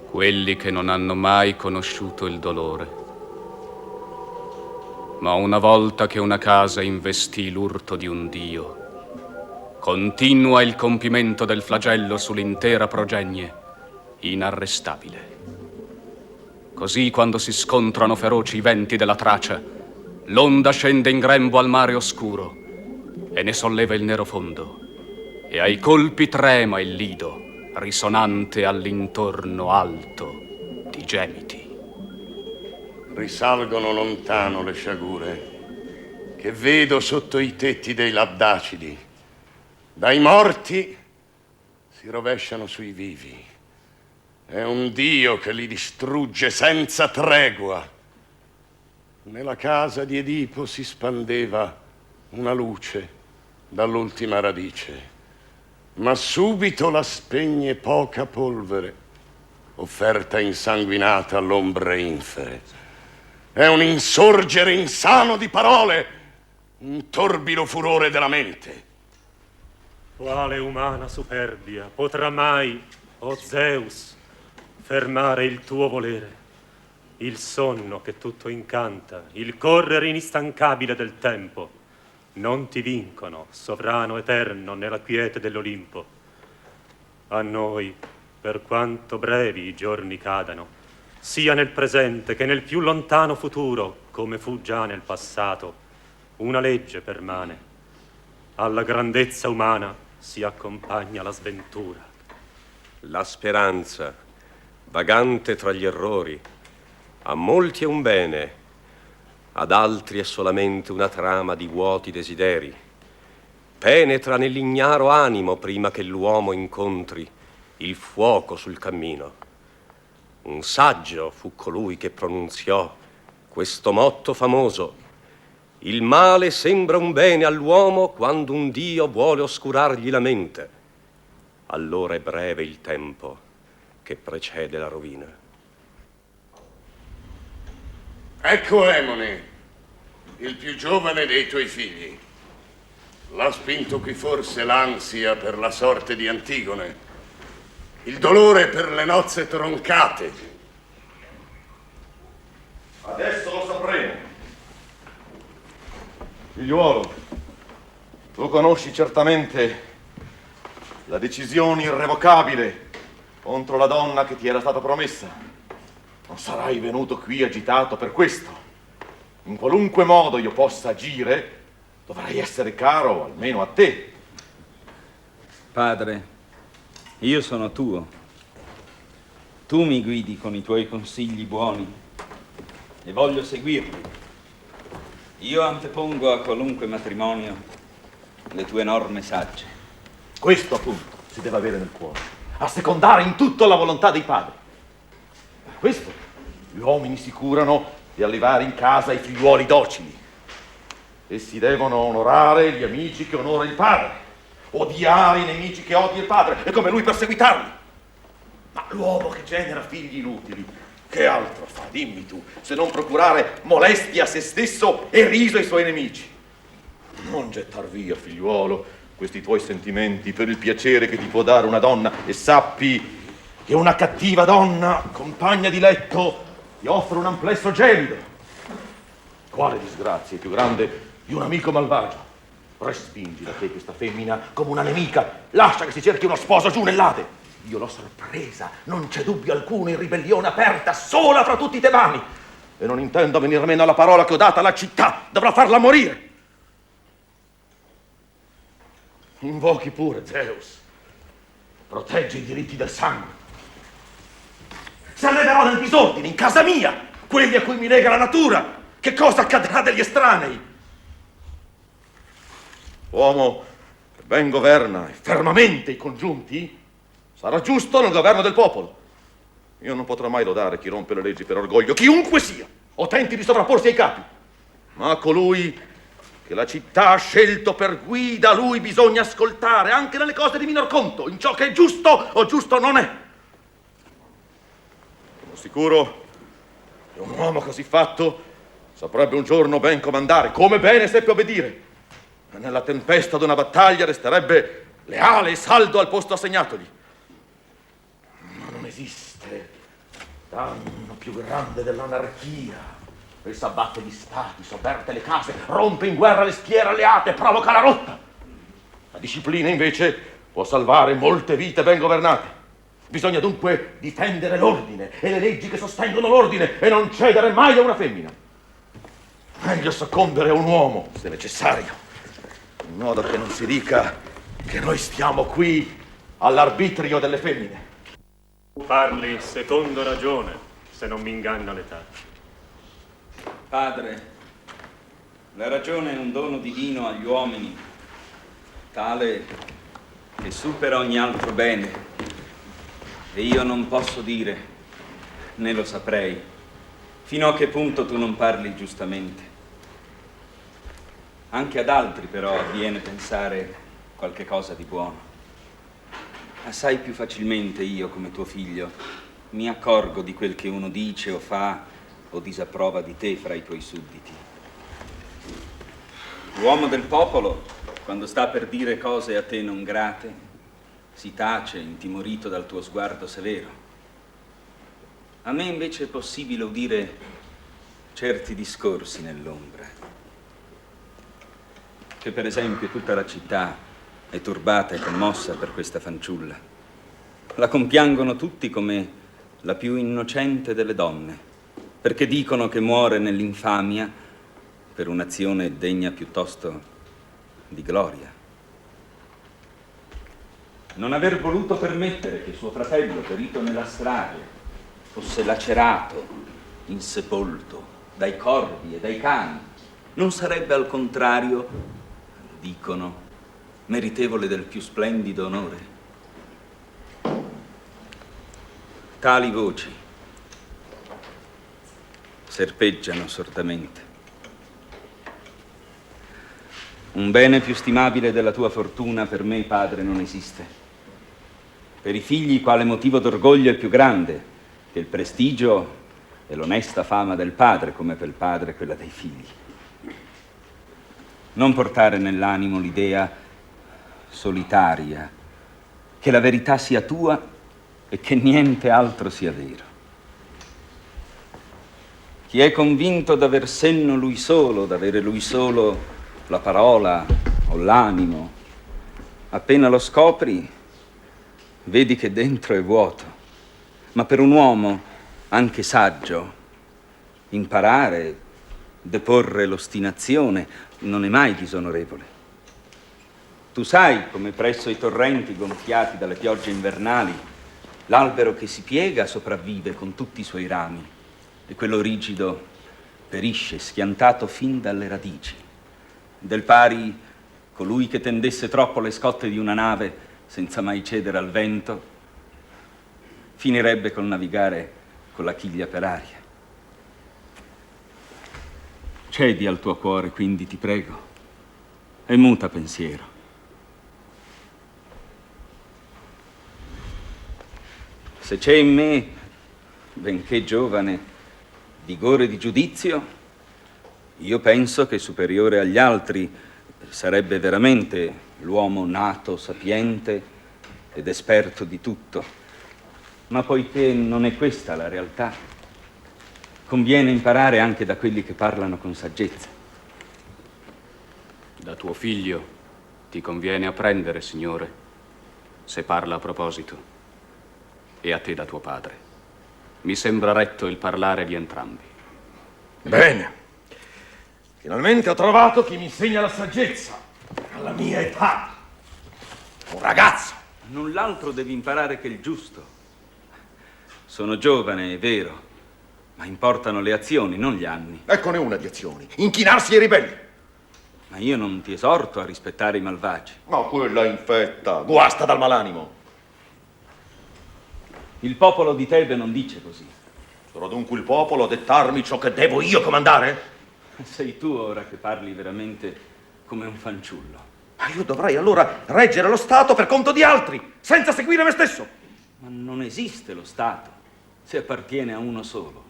quelli che non hanno mai conosciuto il dolore. Ma una volta che una casa investì l'urto di un dio, continua il compimento del flagello sull'intera progenie, inarrestabile. Così quando si scontrano feroci i venti della Tracia, l'onda scende in grembo al mare oscuro e ne solleva il nero fondo, e ai colpi trema il lido, risonante all'intorno alto di gemiti. Risalgono lontano le sciagure che vedo sotto i tetti dei labdacidi. Dai morti si rovesciano sui vivi. È un Dio che li distrugge senza tregua. Nella casa di Edipo si spandeva una luce dall'ultima radice, ma subito la spegne poca polvere, offerta insanguinata all'ombre infere. È un insorgere insano di parole, un torbido furore della mente. Quale umana superbia potrà mai, o Zeus, fermare il tuo volere? Il sonno che tutto incanta, il correre instancabile del tempo, non ti vincono, sovrano eterno, nella quiete dell'Olimpo. A noi, per quanto brevi i giorni cadano, sia nel presente che nel più lontano futuro, come fu già nel passato, una legge permane. Alla grandezza umana si accompagna la sventura. La speranza, vagante tra gli errori, a molti è un bene, ad altri è solamente una trama di vuoti desideri. Penetra nell'ignaro animo prima che l'uomo incontri il fuoco sul cammino. Un saggio fu colui che pronunziò questo motto famoso: il male sembra un bene all'uomo quando un Dio vuole oscurargli la mente. Allora è breve il tempo che precede la rovina. Ecco Emone, il più giovane dei tuoi figli. L'ha spinto qui forse l'ansia per la sorte di Antigone. il dolore per le nozze troncate. Adesso lo sapremo. Figliuolo, tu conosci certamente la decisione irrevocabile contro la donna che ti era stata promessa. Non sarai venuto qui agitato per questo. In qualunque modo io possa agire, dovrei essere caro almeno a te. Padre, io sono tuo. Tu mi guidi con i tuoi consigli buoni e voglio seguirli. Io antepongo a qualunque matrimonio le tue norme sagge. Questo appunto si deve avere nel cuore, assecondare in tutto la volontà dei padri. Per questo gli uomini si curano di allevare in casa i figliuoli docili. Essi devono onorare gli amici che onora il padre, odiare i nemici che odia il padre e come lui perseguitarli. Ma l'uomo che genera figli inutili, che altro fa, dimmi tu, se non procurare molestia a se stesso e riso ai suoi nemici? Non gettar via, figliuolo, questi tuoi sentimenti per il piacere che ti può dare una donna e sappi che una cattiva donna, compagna di letto, ti offre un amplesso gelido. Quale disgrazia è più grande di un amico malvagio? Respingi da te questa femmina come una nemica, lascia che si cerchi uno sposo giù nell'Ade. Io l'ho sorpresa, non c'è dubbio alcuno, in ribellione aperta, sola fra tutti i tebani. E non intendo venir meno alla parola che ho data alla città, dovrò farla morire. Invochi pure Zeus, protegge i diritti del sangue. Se alleverò nel disordine in casa mia quelli a cui mi lega la natura, che cosa accadrà degli estranei? Uomo che ben governa e fermamente i congiunti sarà giusto nel governo del popolo. Io non potrò mai lodare chi rompe le leggi per orgoglio, chiunque sia, o tenti di sovrapporsi ai capi. Ma a colui che la città ha scelto per guida, a lui bisogna ascoltare, anche nelle cose di minor conto, in ciò che è giusto o giusto non è. Sono sicuro che un uomo così fatto saprebbe un giorno ben comandare, come bene seppe obbedire, e nella tempesta d'una battaglia resterebbe leale e saldo al posto assegnatogli. Ma non esiste danno più grande dell'anarchia. Essa abbatte gli stati, sovverte le case, rompe in guerra le schiere alleate, provoca la rotta. La disciplina, invece, può salvare molte vite ben governate. Bisogna dunque difendere l'ordine e le leggi che sostengono l'ordine e non cedere mai a una femmina. Meglio soccombere a un uomo, se necessario, in modo che non si dica che noi stiamo qui all'arbitrio delle femmine. Parli secondo ragione, se non mi inganna l'età. Padre, la ragione è un dono divino agli uomini, tale che supera ogni altro bene, e io non posso dire, né lo saprei, fino a che punto tu non parli giustamente. Anche ad altri però avviene pensare qualche cosa di buono. Assai più facilmente io, come tuo figlio, mi accorgo di quel che uno dice o fa o disapprova di te fra i tuoi sudditi. L'uomo del popolo, quando sta per dire cose a te non grate, si tace, intimorito dal tuo sguardo severo. A me invece è possibile udire certi discorsi nell'ombra. Che per esempio tutta la città è turbata e commossa per questa fanciulla. La compiangono tutti come la più innocente delle donne, perché dicono che muore nell'infamia per un'azione degna piuttosto di gloria. Non aver voluto permettere che suo fratello, ferito nella strage, fosse lacerato, insepolto dai corvi e dai cani, non sarebbe al contrario, dicono, meritevole del più splendido onore. Tali voci serpeggiano sordamente. Un bene più stimabile della tua fortuna per me, padre, non esiste. Per i figli quale motivo d'orgoglio è più grande che il prestigio e l'onesta fama del padre, come per il padre quella dei figli. Non portare nell'animo l'idea solitaria che la verità sia tua e che niente altro sia vero. Chi è convinto d'aver senno lui solo, d'avere lui solo la parola o l'animo, appena lo scopri, vedi che dentro è vuoto. Ma per un uomo, anche saggio, imparare, deporre l'ostinazione, non è mai disonorevole. Tu sai come presso i torrenti gonfiati dalle piogge invernali l'albero che si piega sopravvive con tutti i suoi rami e quello rigido perisce schiantato fin dalle radici. Del pari colui che tendesse troppo le scotte di una nave senza mai cedere al vento finirebbe col navigare con la chiglia per aria. Cedi al tuo cuore, quindi, ti prego, e muta pensiero. Se c'è in me, benché giovane, vigore di giudizio, io penso che superiore agli altri sarebbe veramente l'uomo nato, sapiente ed esperto di tutto. Ma poiché non è questa la realtà, conviene imparare anche da quelli che parlano con saggezza. Da tuo figlio ti conviene apprendere, Signore, se parla a proposito, e a te da tuo padre. Mi sembra retto il parlare di entrambi. Bene. Finalmente ho trovato chi mi insegna la saggezza. Alla mia età. Un ragazzo. Null'altro devi imparare che il giusto. Sono giovane, è vero, ma importano le azioni, non gli anni. Eccone una di azioni. Inchinarsi ai ribelli. Ma io non ti esorto a rispettare i malvagi. Ma quella infetta, guasta dal malanimo. Il popolo di Tebe non dice così. Sarà dunque il popolo a dettarmi ciò che devo io comandare? Sei tu ora che parli veramente come un fanciullo. Ma io dovrei allora reggere lo Stato per conto di altri, senza seguire me stesso. Ma non esiste lo Stato, se appartiene a uno solo.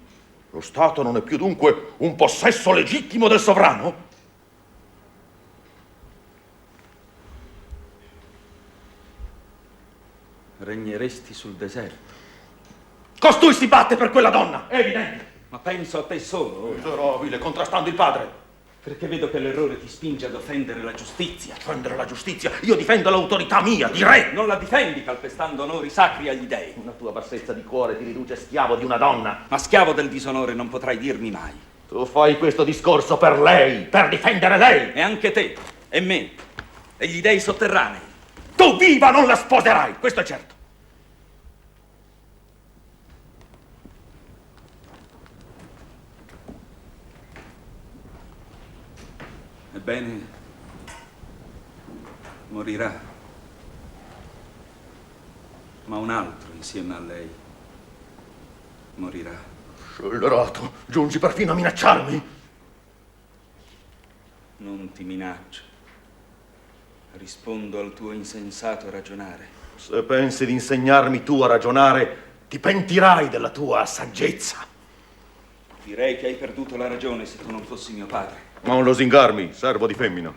Lo Stato non è più dunque un possesso legittimo del sovrano? Regneresti sul deserto. Costui si batte per quella donna, è evidente. Ma penso a te solo. Miserabile, contrastando il padre. Perché vedo che l'errore ti spinge ad offendere la giustizia. Difendere la giustizia? Io difendo l'autorità mia, di re. Non la difendi calpestando onori sacri agli dei. Una tua bassezza di cuore ti riduce schiavo di una donna. Ma schiavo del disonore non potrai dirmi mai. Tu fai questo discorso per lei, per difendere lei. E anche te, e me, e gli dei sotterranei. Tu viva non la sposerai, questo è certo. Ebbene, morirà. Ma un altro insieme a lei morirà. Scellerato, giungi perfino a minacciarmi. Non ti minaccio. Rispondo al tuo insensato ragionare. Se pensi di insegnarmi tu a ragionare, ti pentirai della tua saggezza. Direi che hai perduto la ragione se tu non fossi mio padre. Ma non losingarmi, servo di femmina.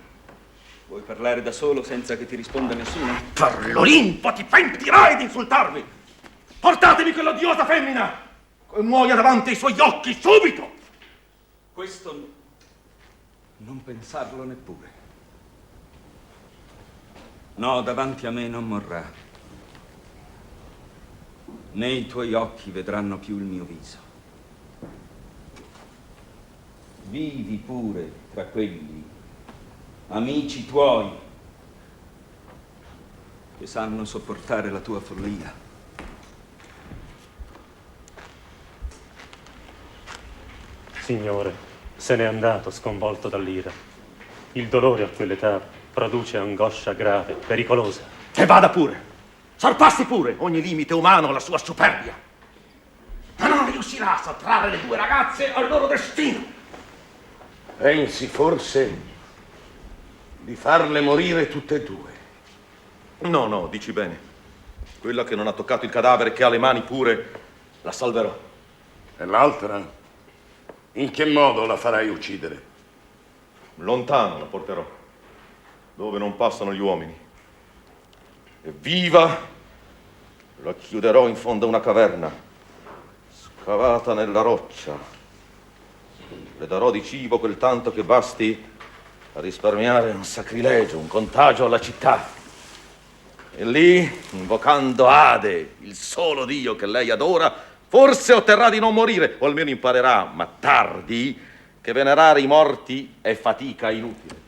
Vuoi parlare da solo senza che ti risponda nessuno? Per l'Olimpo ti pentirai di insultarmi! Portatemi quell'odiosa femmina! Che muoia davanti ai suoi occhi, subito! Questo non pensarlo neppure. No, davanti a me non morrà. Né i tuoi occhi vedranno più il mio viso. Vivi pure tra quelli, amici tuoi, che sanno sopportare la tua follia. Signore, se n'è andato sconvolto dall'ira. Il dolore a quell'età produce angoscia grave, pericolosa. E vada pure, sorpassi pure ogni limite umano alla sua superbia. Ma non riuscirà a sottrarre le due ragazze al loro destino. Pensi forse di farle morire tutte e due? No, no, dici bene. Quella che non ha toccato il cadavere, che ha le mani pure, la salverò. E l'altra? In che modo la farai uccidere? Lontano la porterò, dove non passano gli uomini. E viva La chiuderò in fondo a una caverna, scavata nella roccia. Le darò di cibo quel tanto che basti a risparmiare un sacrilegio, un contagio alla città. E lì, invocando Ade, il solo dio che lei adora, forse otterrà di non morire, o almeno imparerà, ma tardi, che venerare i morti è fatica inutile.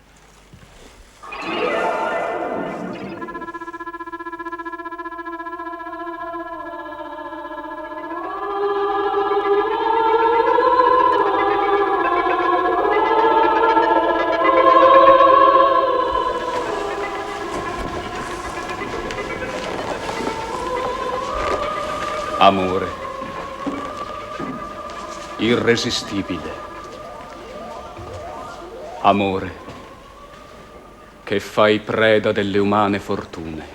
Amore, irresistibile. Amore, che fai preda delle umane fortune,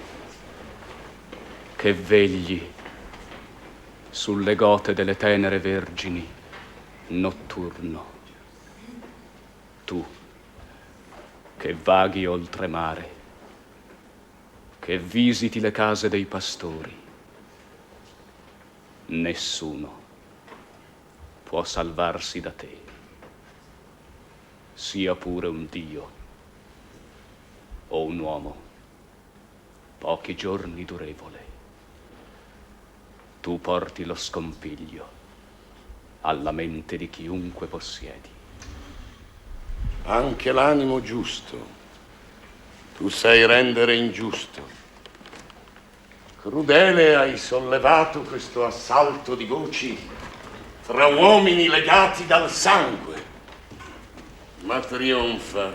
che vegli sulle gote delle tenere vergini notturno. Tu, che vaghi oltremare, che visiti le case dei pastori. Nessuno può salvarsi da te, sia pure un dio o un uomo, pochi giorni durevole. Tu porti lo scompiglio alla mente di chiunque possiedi. Anche l'animo giusto tu sai rendere ingiusto. Crudele hai sollevato questo assalto di voci fra uomini legati dal sangue, ma trionfa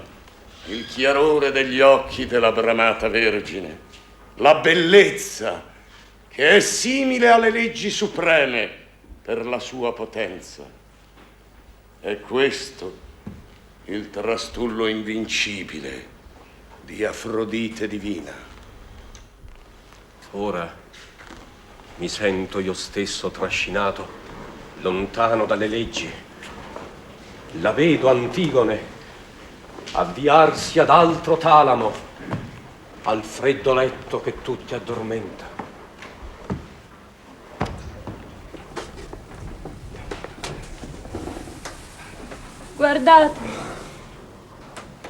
il chiarore degli occhi della bramata Vergine, la bellezza che è simile alle leggi supreme per la sua potenza. È questo il trastullo invincibile di Afrodite divina. Ora mi sento io stesso trascinato lontano dalle leggi. La vedo, Antigone, avviarsi ad altro talamo, al freddo letto che tutti addormenta. Guardate,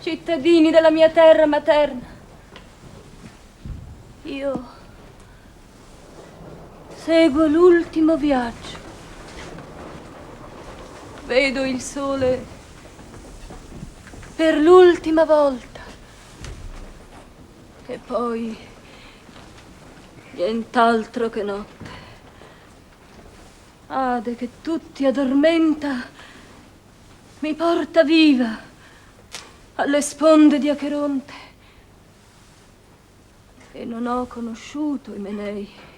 cittadini della mia terra materna, io seguo l'ultimo viaggio. Vedo il sole per l'ultima volta. E poi nient'altro che notte. Ade che tutti addormenta mi porta viva alle sponde di Acheronte. E non ho conosciuto Imenei.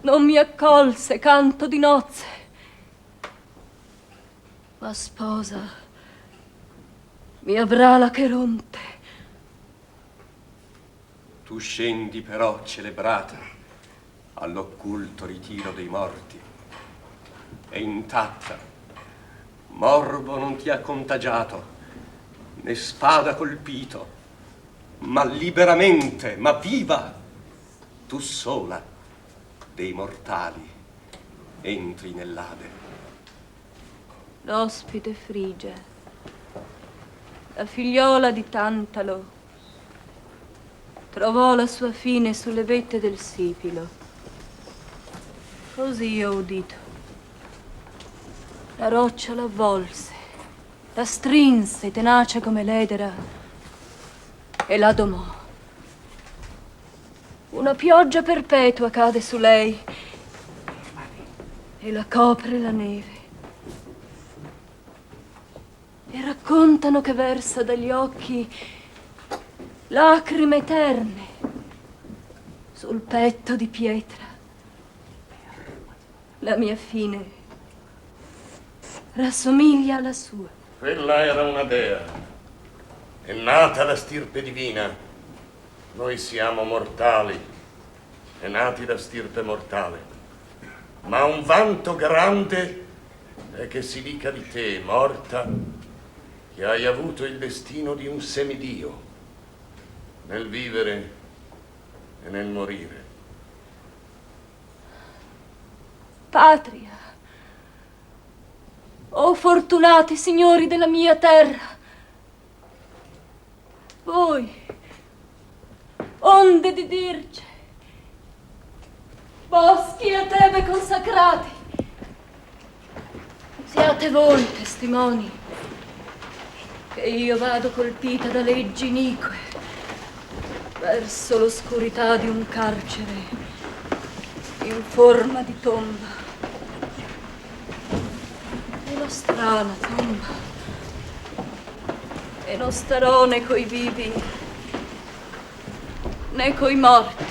Non mi accolse canto di nozze, ma sposa mi avrà l'Acheronte. Tu scendi però celebrata all'occulto ritiro dei morti e intatta, morbo non ti ha contagiato, né spada colpito, ma liberamente, ma viva, tu sola dei mortali entri nell'Ade. L'ospite Frigia, la figliola di Tantalo, trovò la sua fine sulle vette del Sipilo. Così ho udito. La roccia l'avvolse, la strinse tenace come l'edera e la domò. Una pioggia perpetua cade su lei e la copre la neve. E raccontano che versa dagli occhi lacrime eterne sul petto di pietra. La mia fine rassomiglia alla sua. Quella era una dea, è nata da stirpe divina. Noi siamo mortali, e nati da stirpe mortale. Ma un vanto grande è che si dica di te, morta, che hai avuto il destino di un semidio, nel vivere e nel morire. patria. O fortunati signori della mia terra, voi, onde di dirce, boschi a Tebe consacrati, siate voi testimoni che io vado colpita da leggi inique verso l'oscurità di un carcere in forma di tomba. E la strana tomba. E non starò né coi vivi né coi morti.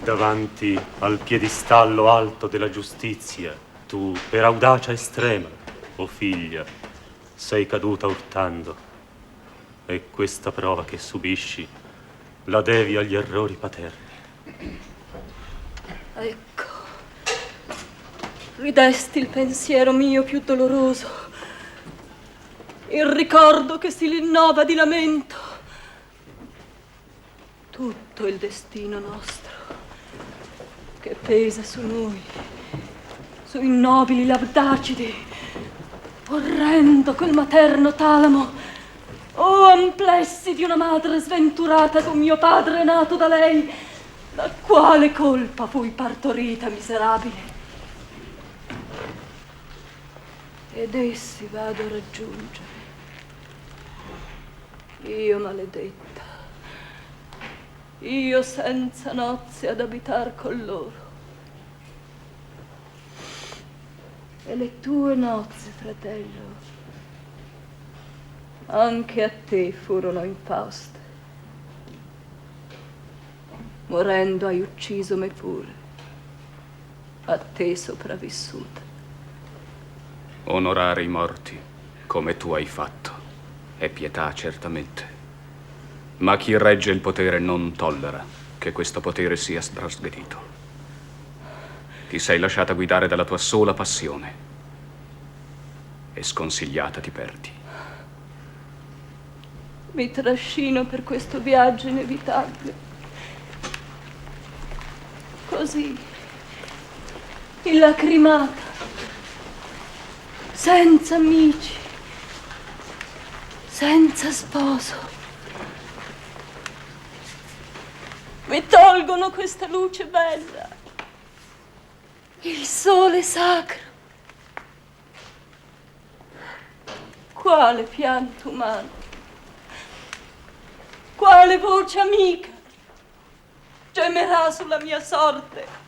Davanti al piedistallo alto della giustizia, tu, per audacia estrema, o figlia, sei caduta urtando. E questa prova che subisci la devi agli errori paterni. Ecco, ridesti il pensiero mio più doloroso, il ricordo che si rinnova di lamento. Tutto il destino nostro che pesa su noi, sui nobili labdacidi, orrendo quel materno talamo. Oh, amplessi di una madre sventurata con mio padre nato da lei, da quale colpa fui partorita miserabile? Ed essi vado a raggiungere, io maledetta, io senza nozze ad abitar con loro. E le tue nozze, fratello, anche a te furono infauste. Morendo hai ucciso me pure, a te sopravvissuta. Onorare i morti, come tu hai fatto, è pietà certamente. Ma chi regge il potere non tollera che questo potere sia trasgredito. Ti sei lasciata guidare dalla tua sola passione e sconsigliata ti perdi. Mi trascino per questo viaggio inevitabile. Così, illacrimata, senza amici, senza sposo. Mi tolgono questa luce bella, il sole sacro. Quale pianto umano, quale voce amica gemerà sulla mia sorte?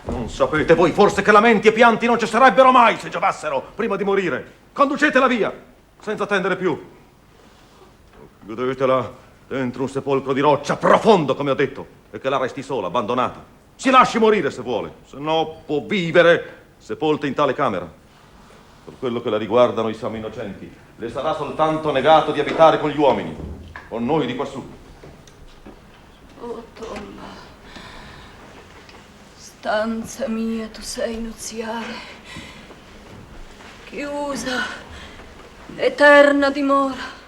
Non sapete voi forse che lamenti e pianti non cesserebbero mai se giovassero prima di morire? Conducetela via, senza attendere più. Godetela dentro un sepolcro di roccia profondo, come ho detto, e che la resti sola, abbandonata. Si lasci morire se vuole, se no può vivere sepolta in tale camera. Per quello che la riguarda, noi siamo innocenti. Le sarà soltanto negato di abitare con gli uomini, con noi di quassù. Oh, tomba, stanza mia, tu sei nuziale, chiusa, eterna dimora.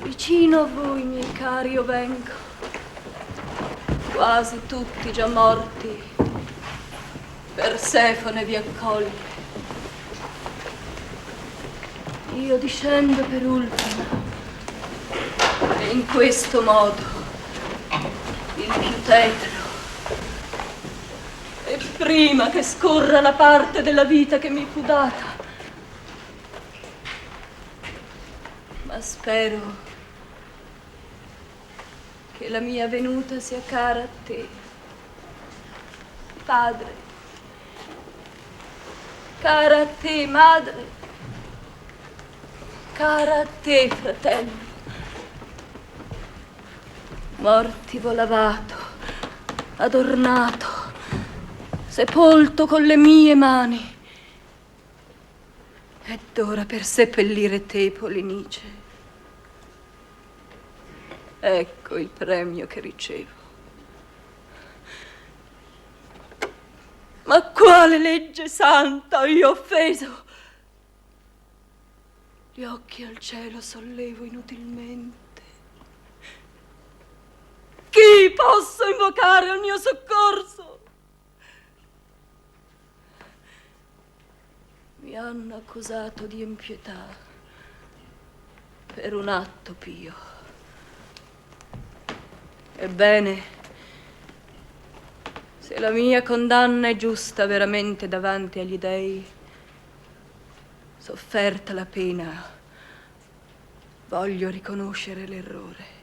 Vicino a voi, miei cari, io vengo, quasi tutti già morti, Persefone vi accoglie. Io discendo per ultima, e in questo modo, il più tetro, e prima che scorra la parte della vita che mi fu data, ma spero che la mia venuta sia cara a te, padre, cara a te, madre, cara a te, fratello. Mortivo lavato, adornato, sepolto con le mie mani, ed ora per seppellire te, Polinice, ecco il premio che ricevo. Ma quale legge santa ho io offeso? Gli occhi al cielo sollevo inutilmente. Chi posso invocare al mio soccorso? Mi hanno accusato di impietà per un atto pio. Ebbene, se la mia condanna è giusta veramente davanti agli dei, sofferta la pena, voglio riconoscere l'errore.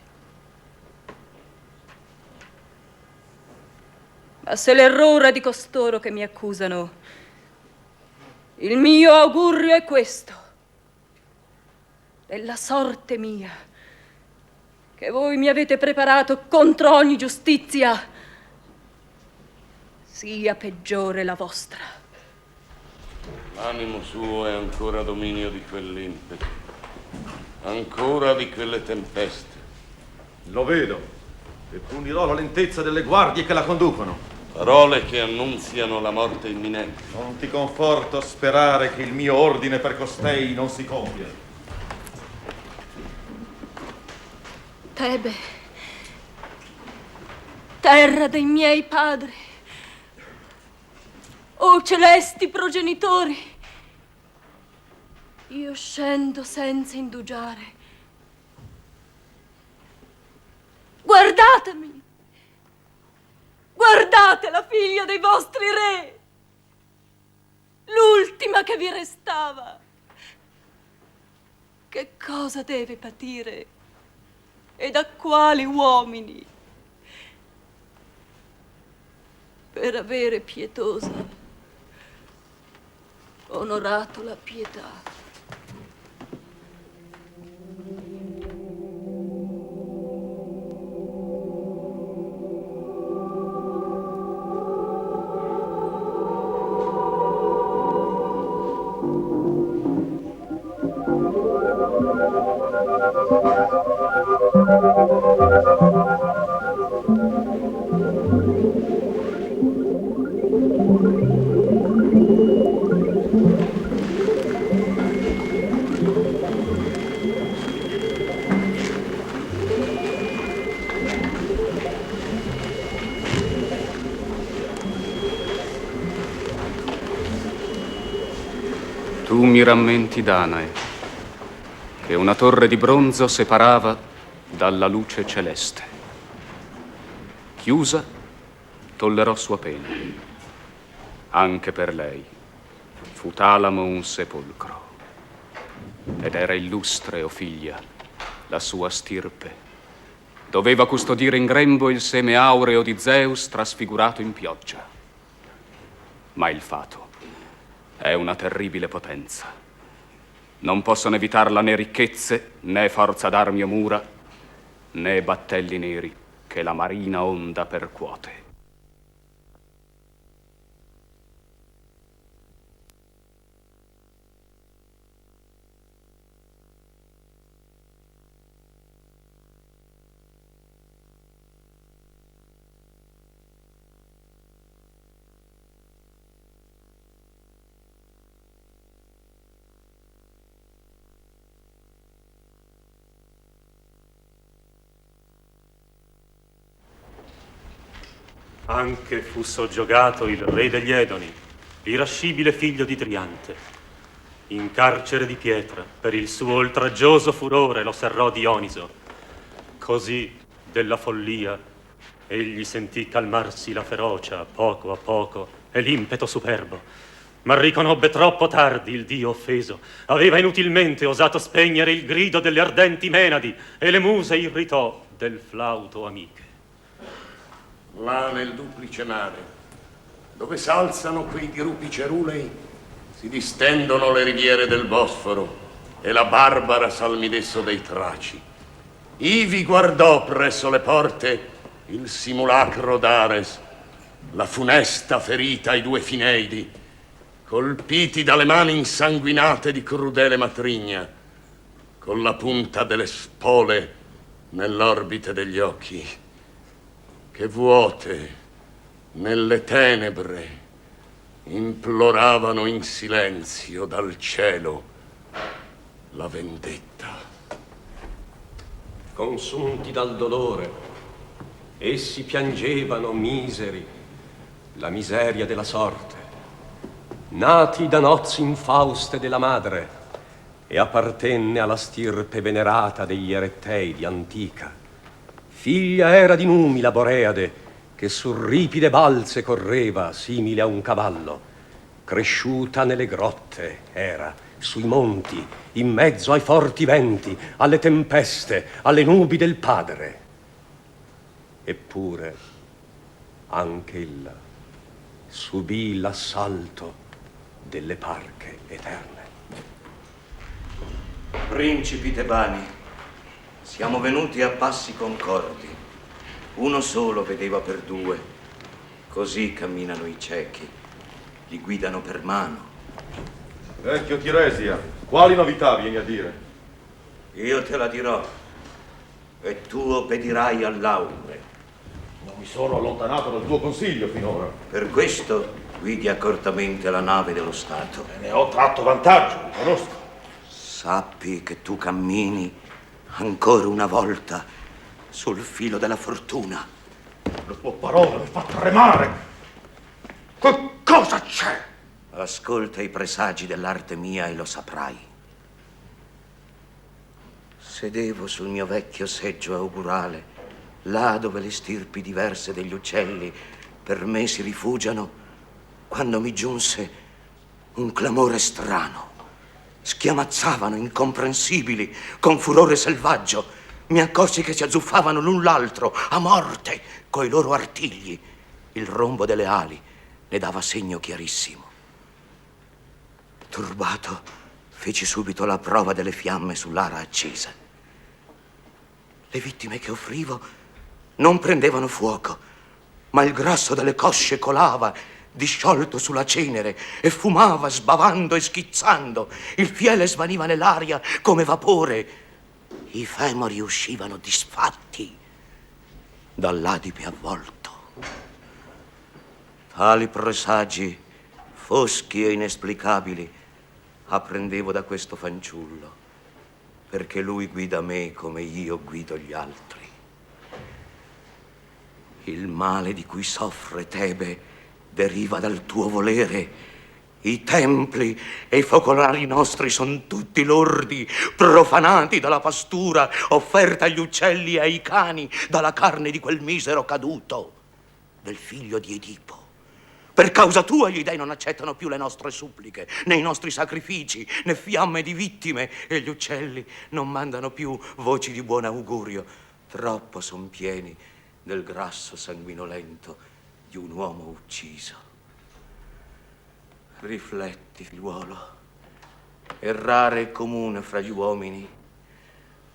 Ma se l'errore è di costoro che mi accusano, il mio augurio è questo: della sorte mia, che voi mi avete preparato contro ogni giustizia, sia peggiore la vostra. L'animo suo è ancora dominio di quell'impeto, ancora di quelle tempeste. Lo vedo, e punirò la lentezza delle guardie che la conducono. Parole che annunziano la morte imminente. Non ti conforto sperare che il mio ordine per costei non si compia. Tebe, terra dei miei padri, o celesti progenitori, io scendo senza indugiare. Guardatemi! Guardate la figlia dei vostri re, l'ultima che vi restava. Che cosa deve patire e da quali uomini per avere pietosa onorato la pietà. Tu mi rammenti Danae, che una torre di bronzo separava dalla luce celeste. Chiusa, tollerò sua pena. Anche per lei fu Talamo un sepolcro. Ed era illustre, o figlia, la sua stirpe. Doveva custodire in grembo il seme aureo di Zeus trasfigurato in pioggia. Ma il fato è una terribile potenza. Non possono evitarla né ricchezze, né forza d'armi o mura, né battelli neri che la marina onda percuote. Anche fu soggiogato il re degli Edoni, l'irascibile figlio di Driante. In carcere di pietra, per il suo oltraggioso furore, lo serrò Dioniso. Così, della follia, egli sentì calmarsi la ferocia a poco e l'impeto superbo. Ma riconobbe troppo tardi il dio offeso. Aveva inutilmente osato spegnere il grido delle ardenti menadi e le muse irritò del flauto amiche. Là nel duplice mare, dove s'alzano quei dirupi cerulei, si distendono le riviere del Bosforo e la barbara salmidesso dei Traci. Ivi guardò presso le porte il simulacro d'Ares, la funesta ferita ai due Fineidi, colpiti dalle mani insanguinate di crudele matrigna, con la punta delle spole nell'orbite degli occhi, che vuote nelle tenebre imploravano in silenzio dal cielo la vendetta. Consunti dal dolore, Essi piangevano miseri la miseria della sorte, nati da nozze infauste della madre, e appartenne alla stirpe venerata degli Eretteidi antica. Figlia era di Numi la Boreade, che su ripide balze correva simile a un cavallo. Cresciuta nelle grotte era, sui monti, in mezzo ai forti venti, alle tempeste, alle nubi del padre. Eppure anche ella subì l'assalto delle parche eterne. Principi tebani, siamo venuti a passi concordi. Uno solo vedeva per due. Così camminano i ciechi. Li guidano per mano. Vecchio Tiresia, quali novità vieni a dire? Io te la dirò. E tu obbedirai all'aure. Non mi sono allontanato dal tuo consiglio finora. Per questo guidi accortamente la nave dello Stato. E ne ho tratto vantaggio, riconosco. Sappi che tu cammini ancora una volta sul filo della fortuna. La tua parola mi fa tremare. Che cosa c'è? Ascolta i presagi dell'arte mia e lo saprai. Sedevo sul mio vecchio seggio augurale, là dove le stirpi diverse degli uccelli per me si rifugiano, quando mi giunse un clamore strano. Schiamazzavano incomprensibili, con furore selvaggio. Mi accorsi che si azzuffavano l'un l'altro, a morte, coi loro artigli. Il rombo delle ali ne dava segno chiarissimo. Turbato, feci subito la prova delle fiamme sull'ara accesa. Le vittime che offrivo non prendevano fuoco, ma il grasso delle cosce colava disciolto sulla cenere e fumava sbavando e schizzando. Il fiele svaniva nell'aria come vapore. I femori uscivano disfatti dall'adipe avvolto. Tali presagi, foschi e inesplicabili, apprendevo da questo fanciullo, perché lui guida me come io guido gli altri. Il male di cui soffre Tebe deriva dal tuo volere. I templi e i focolari nostri son tutti lordi, profanati dalla pastura offerta agli uccelli e ai cani dalla carne di quel misero caduto, del figlio di Edipo. Per causa tua gli dei non accettano più le nostre suppliche, né i nostri sacrifici, né fiamme di vittime, e gli uccelli non mandano più voci di buon augurio. Troppo son pieni del grasso sanguinolento di un uomo ucciso. Rifletti, figliuolo. Errare è comune fra gli uomini,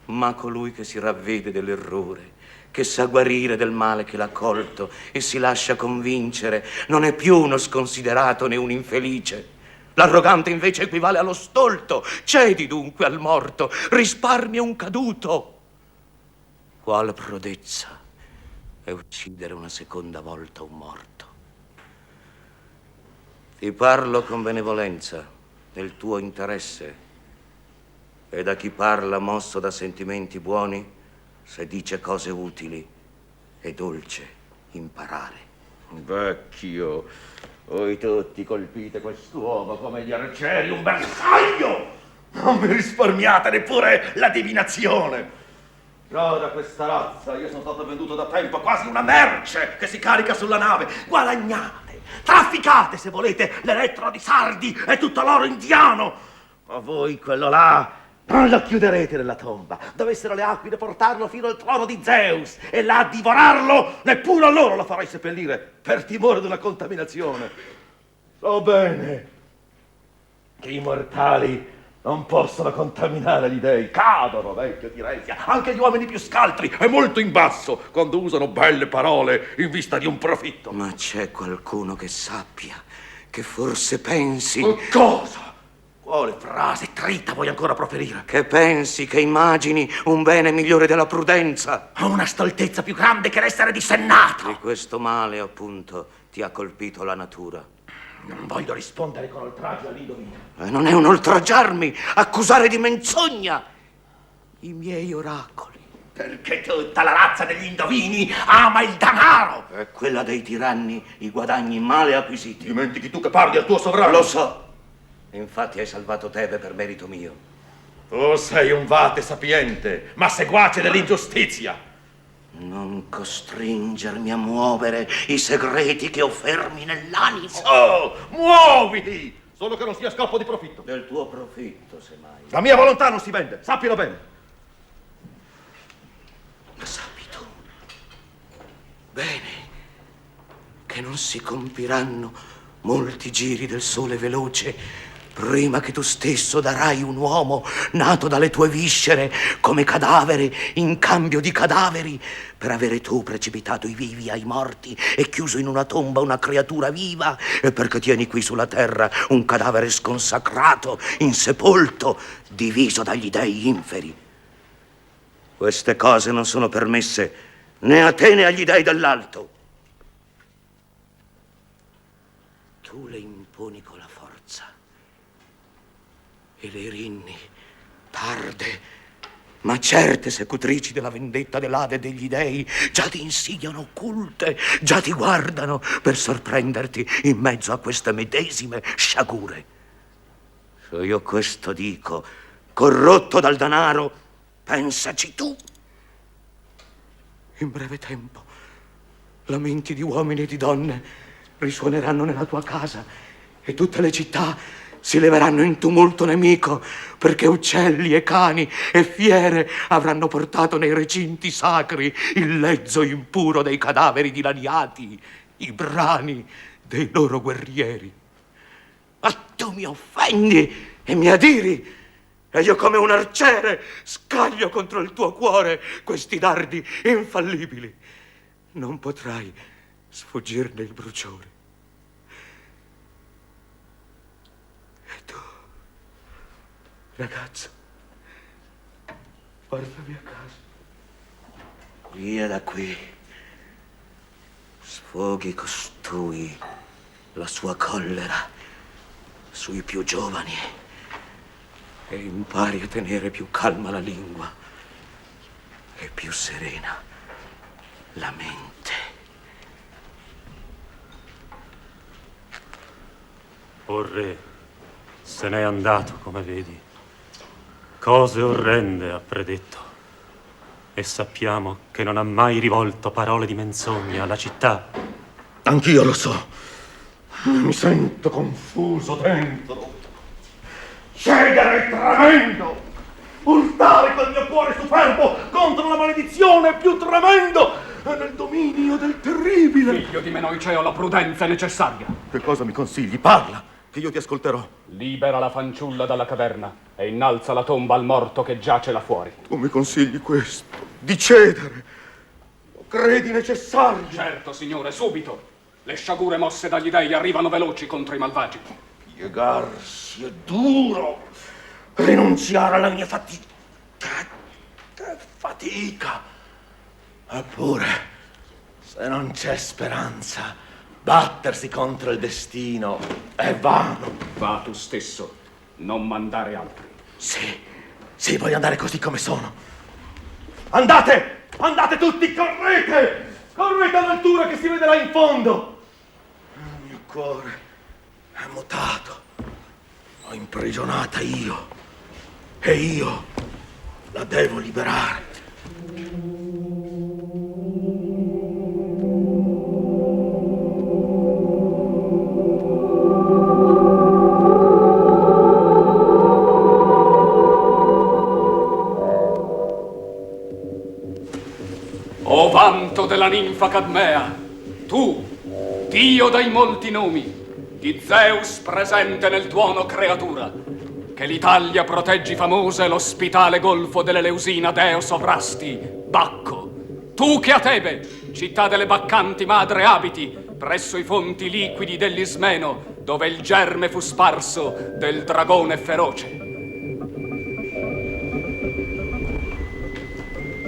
ma colui che si ravvede dell'errore, che sa guarire del male che l'ha colto e si lascia convincere, non è più uno sconsiderato né un infelice. L'arrogante invece equivale allo stolto. Cedi dunque al morto, risparmia un caduto. Qual prodezza è uccidere una seconda volta un morto. Ti parlo con benevolenza, nel tuo interesse, e da chi parla mosso da sentimenti buoni, se dice cose utili, è dolce imparare. Vecchio, voi tutti colpite quest'uomo come gli arcieri, un bersaglio! Non mi risparmiate neppure la divinazione! Già da questa razza io sono stato venduto da tempo quasi una merce che si carica sulla nave. Guadagnate, trafficate se volete l'elettro di Sardi e tutto l'oro indiano. Ma voi quello là non lo chiuderete nella tomba. Dovessero le aquile portarlo fino al trono di Zeus e là divorarlo, neppure a loro lo farei seppellire per timore della contaminazione. So bene che i mortali non possono contaminare gli dei. Cadono, vecchio Tiresia, anche gli uomini più scaltri e molto in basso quando usano belle parole in vista di un profitto. Ma c'è qualcuno che sappia, che forse pensi... Cosa? Quale frase trita vuoi ancora proferire? Che pensi, che immagini un bene migliore della prudenza. Ho una stoltezza più grande che l'essere dissennato. Di questo male, appunto, ti ha colpito la natura. Non voglio rispondere con oltraggio all'indovino. Non è un oltraggiarmi accusare di menzogna i miei oracoli. Perché tutta la razza degli indovini ama il denaro. E quella dei tiranni i guadagni male acquisiti. Dimentichi tu che parli al tuo sovrano. Lo so. Infatti hai salvato Tebe per merito mio. Tu sei un vate sapiente, ma seguace dell'ingiustizia. Non costringermi a muovere i segreti che ho fermi nell'animo. Oh, muoviti! Solo che non sia scopo di profitto. Del tuo profitto, semmai. La mia volontà non si vende, sappilo bene. Ma sappi tu bene che non si compiranno molti giri del sole veloce prima che tu stesso darai un uomo nato dalle tue viscere come cadavere in cambio di cadaveri, per avere tu precipitato i vivi ai morti e chiuso in una tomba una creatura viva, e perché tieni qui sulla terra un cadavere sconsacrato, insepolto, diviso dagli dei inferi. Queste cose non sono permesse né a te né agli dei dell'alto. Tu le imponi con la forza e le rinni, tarde ma certe secutrici della vendetta dell'Ade e degli dei, già ti insidiano occulte, già ti guardano per sorprenderti in mezzo a queste medesime sciagure. Se io questo dico, corrotto dal denaro, pensaci tu. In breve tempo, lamenti di uomini e di donne risuoneranno nella tua casa e tutte le città si leveranno in tumulto nemico, perché uccelli e cani e fiere avranno portato nei recinti sacri il lezzo impuro dei cadaveri dilaniati, i brani dei loro guerrieri. Ma tu mi offendi e mi adiri, e io come un arciere scaglio contro il tuo cuore questi dardi infallibili. Non potrai sfuggirne il bruciore. E tu, ragazzo, portami a casa. Via da qui. Sfoghi costui la sua collera sui più giovani e impari a tenere più calma la lingua e più serena la mente. O re, se n'è andato, come vedi. Cose orrende ha predetto. E sappiamo che non ha mai rivolto parole di menzogna alla città. Anch'io lo so. Mi sento confuso dentro. Scegliere è tremendo. Urtare col mio cuore superbo contro la maledizione più tremendo è nel dominio del terribile. Figlio di Menoiceo, la prudenza è necessaria. Che cosa mi consigli? Parla, che io ti ascolterò. Libera la fanciulla dalla caverna e innalza la tomba al morto che giace là fuori. Tu mi consigli questo, di cedere? Lo credi necessario? Certo, signore, subito. Le sciagure mosse dagli dei arrivano veloci contro i malvagi. Piegarsi è duro. Rinunziare alla mia fatica. Che fatica. Eppure, se non c'è speranza, battersi contro il destino è vano. Va tu stesso, non mandare altri. Sì, voglio andare così come sono. Andate! Andate tutti, correte! Correte all'altura che si vede là in fondo! Il mio cuore è mutato. L'ho imprigionata io. E io la devo liberare. O vanto della ninfa Cadmea, tu, dio dai molti nomi, di Zeus presente nel tuono creatura, che l'Italia proteggi famosa e l'ospitale golfo dell'Eleusina deo sovrasti, Bacco, tu che a Tebe, città delle Baccanti madre abiti, presso i fonti liquidi dell'Ismeno, dove il germe fu sparso del dragone feroce.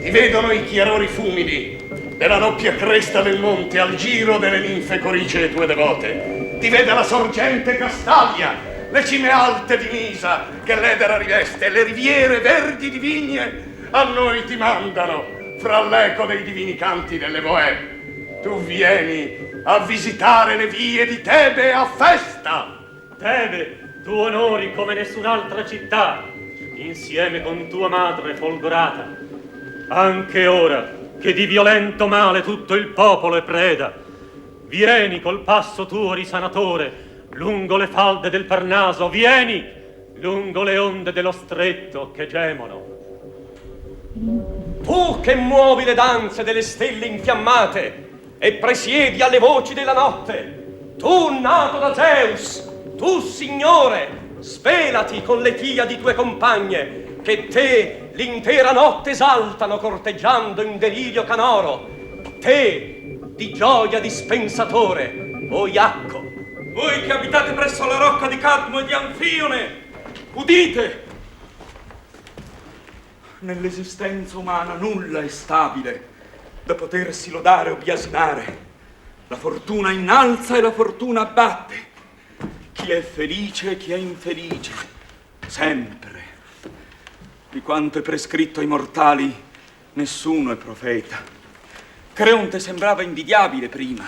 Ti vedono i chiarori fumidi della doppia cresta del monte al giro delle ninfe coricee tue devote. Ti vede la sorgente Castaglia, le cime alte di Nisa che l'edera riveste, le riviere verdi di vigne a noi ti mandano fra l'eco dei divini canti delle Bohème. Tu vieni a visitare le vie di Tebe a festa. Tebe, tu onori come nessun'altra città, insieme con tua madre folgorata. Anche ora, che di violento male tutto il popolo è preda, vieni col passo tuo risanatore, lungo le falde del Parnaso, vieni, lungo le onde dello stretto che gemono. Tu che muovi le danze delle stelle infiammate e presiedi alle voci della notte, tu nato da Zeus, tu signore, svelati con le di tue compagne, che te l'intera notte esaltano corteggiando in delirio canoro. Te, di gioia dispensatore, o Iacco. Voi che abitate presso la rocca di Cadmo e di Anfione, udite! Nell'esistenza umana nulla è stabile da potersi lodare o biasimare. La fortuna innalza e la fortuna abbatte. Chi è felice e chi è infelice, sempre. Di quanto è prescritto ai mortali, nessuno è profeta. Creonte sembrava invidiabile prima.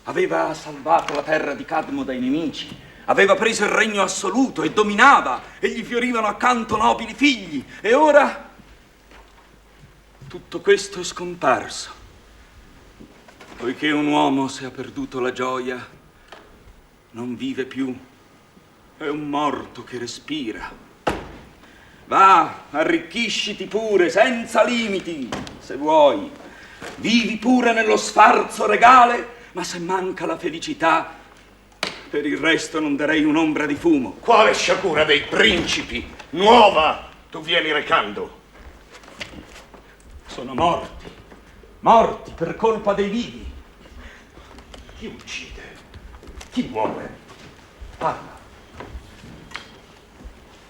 Aveva salvato la terra di Cadmo dai nemici, aveva preso il regno assoluto e dominava, e gli fiorivano accanto nobili figli. E ora tutto questo è scomparso. Poiché un uomo, se ha perduto la gioia, non vive più, è un morto che respira. Va, arricchisciti pure, senza limiti, se vuoi. Vivi pure nello sfarzo regale, ma se manca la felicità, per il resto non darei un'ombra di fumo. Quale sciagura dei principi nuova tu vieni recando? Sono morti, morti per colpa dei vivi. Chi uccide? Chi muore? Parla.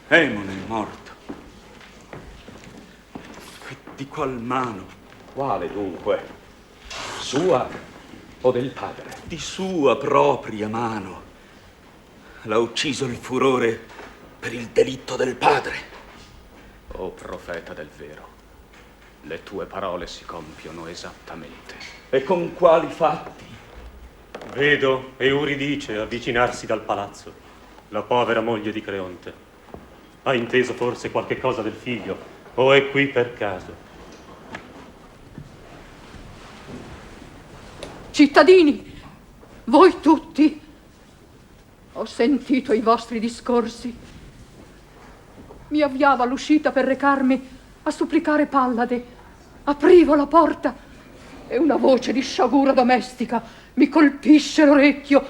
Emone è morto. Di qual mano? Quale dunque? Sua o del padre? Di sua propria mano. L'ha ucciso il furore per il delitto del padre. O profeta del vero, le tue parole si compiono esattamente. E con quali fatti? Vedo Euridice avvicinarsi dal palazzo, la povera moglie di Creonte. Ha inteso forse qualche cosa del figlio, o è qui per caso? Cittadini, voi tutti, ho sentito i vostri discorsi. Mi avviavo all'uscita per recarmi a supplicare Pallade. Aprivo la porta e una voce di sciagura domestica mi colpisce l'orecchio.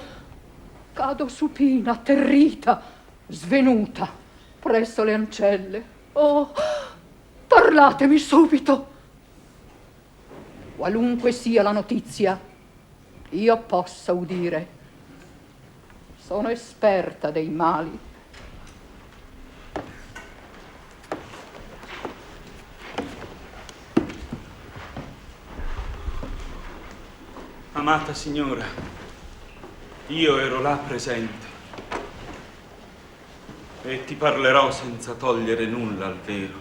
Cado supina, atterrita, svenuta, presso le ancelle. Oh, parlatemi subito. Qualunque sia la notizia, io possa udire. Sono esperta dei mali. Amata signora, io ero là presente e ti parlerò senza togliere nulla al vero.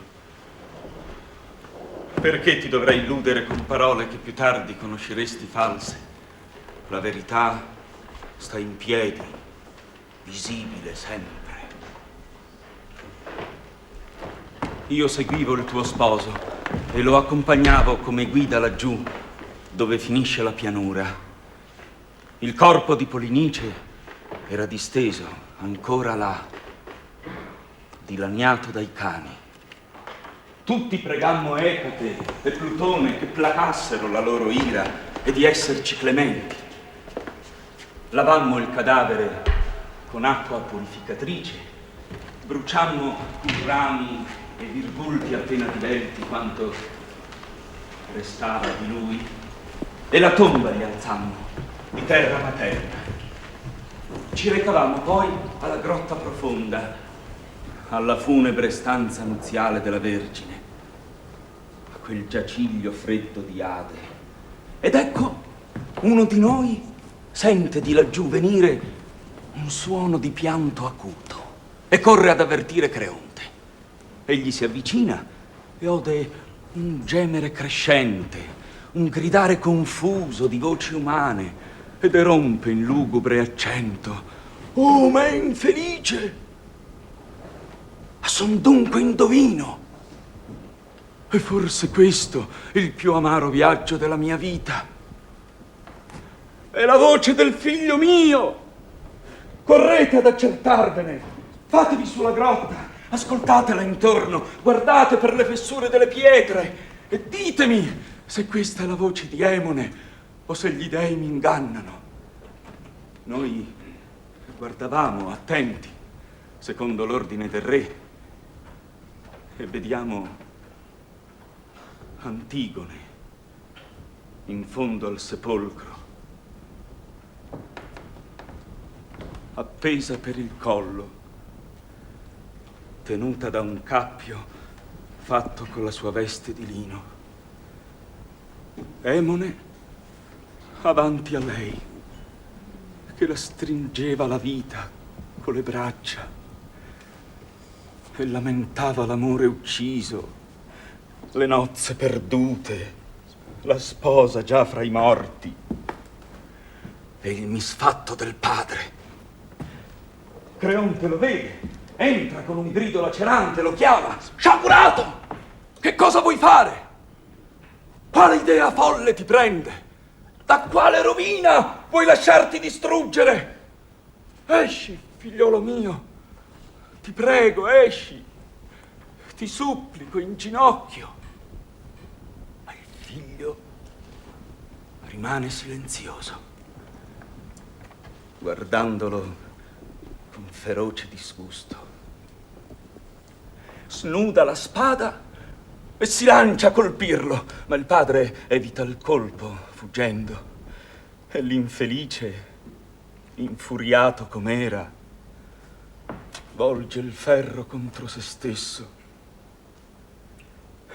Perché ti dovrei illudere con parole che più tardi conosceresti false? La verità sta in piedi, visibile sempre. Io seguivo il tuo sposo e lo accompagnavo come guida laggiù, dove finisce la pianura. Il corpo di Polinice era disteso ancora là, dilaniato dai cani. Tutti pregammo Ecate e Plutone che placassero la loro ira e di esserci clementi. Lavammo il cadavere con acqua purificatrice, bruciammo rami e virgulti appena divelti quanto restava di lui, e la tomba rialzammo di terra materna. Ci recavamo poi alla grotta profonda, alla funebre stanza nuziale della Vergine, a quel giaciglio freddo di Ade. Ed ecco, uno di noi sente di laggiù venire un suono di pianto acuto e corre ad avvertire Creonte. Egli si avvicina e ode Un gemere crescente, un gridare confuso di voci umane, ed erompe in lugubre accento: oh, me infelice! Son dunque indovino! E forse questo il più amaro viaggio della mia vita. È la voce del figlio mio! Correte ad accertarvene! Fatevi sulla grotta! Ascoltatela intorno, guardate per le fessure delle pietre e ditemi se questa è la voce di Emone o se gli dei mi ingannano. Noi guardavamo attenti, secondo l'ordine del re, e vediamo Antigone in fondo al sepolcro, appesa per il collo, tenuta da un cappio fatto con la sua veste di lino. Emone avanti a lei, che la stringeva la vita con le braccia e lamentava l'amore ucciso, le nozze perdute, la sposa già fra i morti e il misfatto del padre. Creonte lo vede. Entra con un grido lacerante, lo chiama. Sciagurato! Che cosa vuoi fare? Quale idea folle ti prende? Da quale rovina vuoi lasciarti distruggere? Esci, figliolo mio. Ti prego, esci. Ti supplico in ginocchio. Ma il figlio rimane silenzioso, guardandolo con feroce disgusto. Snuda la spada e si lancia a colpirlo, ma il padre evita il colpo, fuggendo. E l'infelice, infuriato com'era, volge il ferro contro se stesso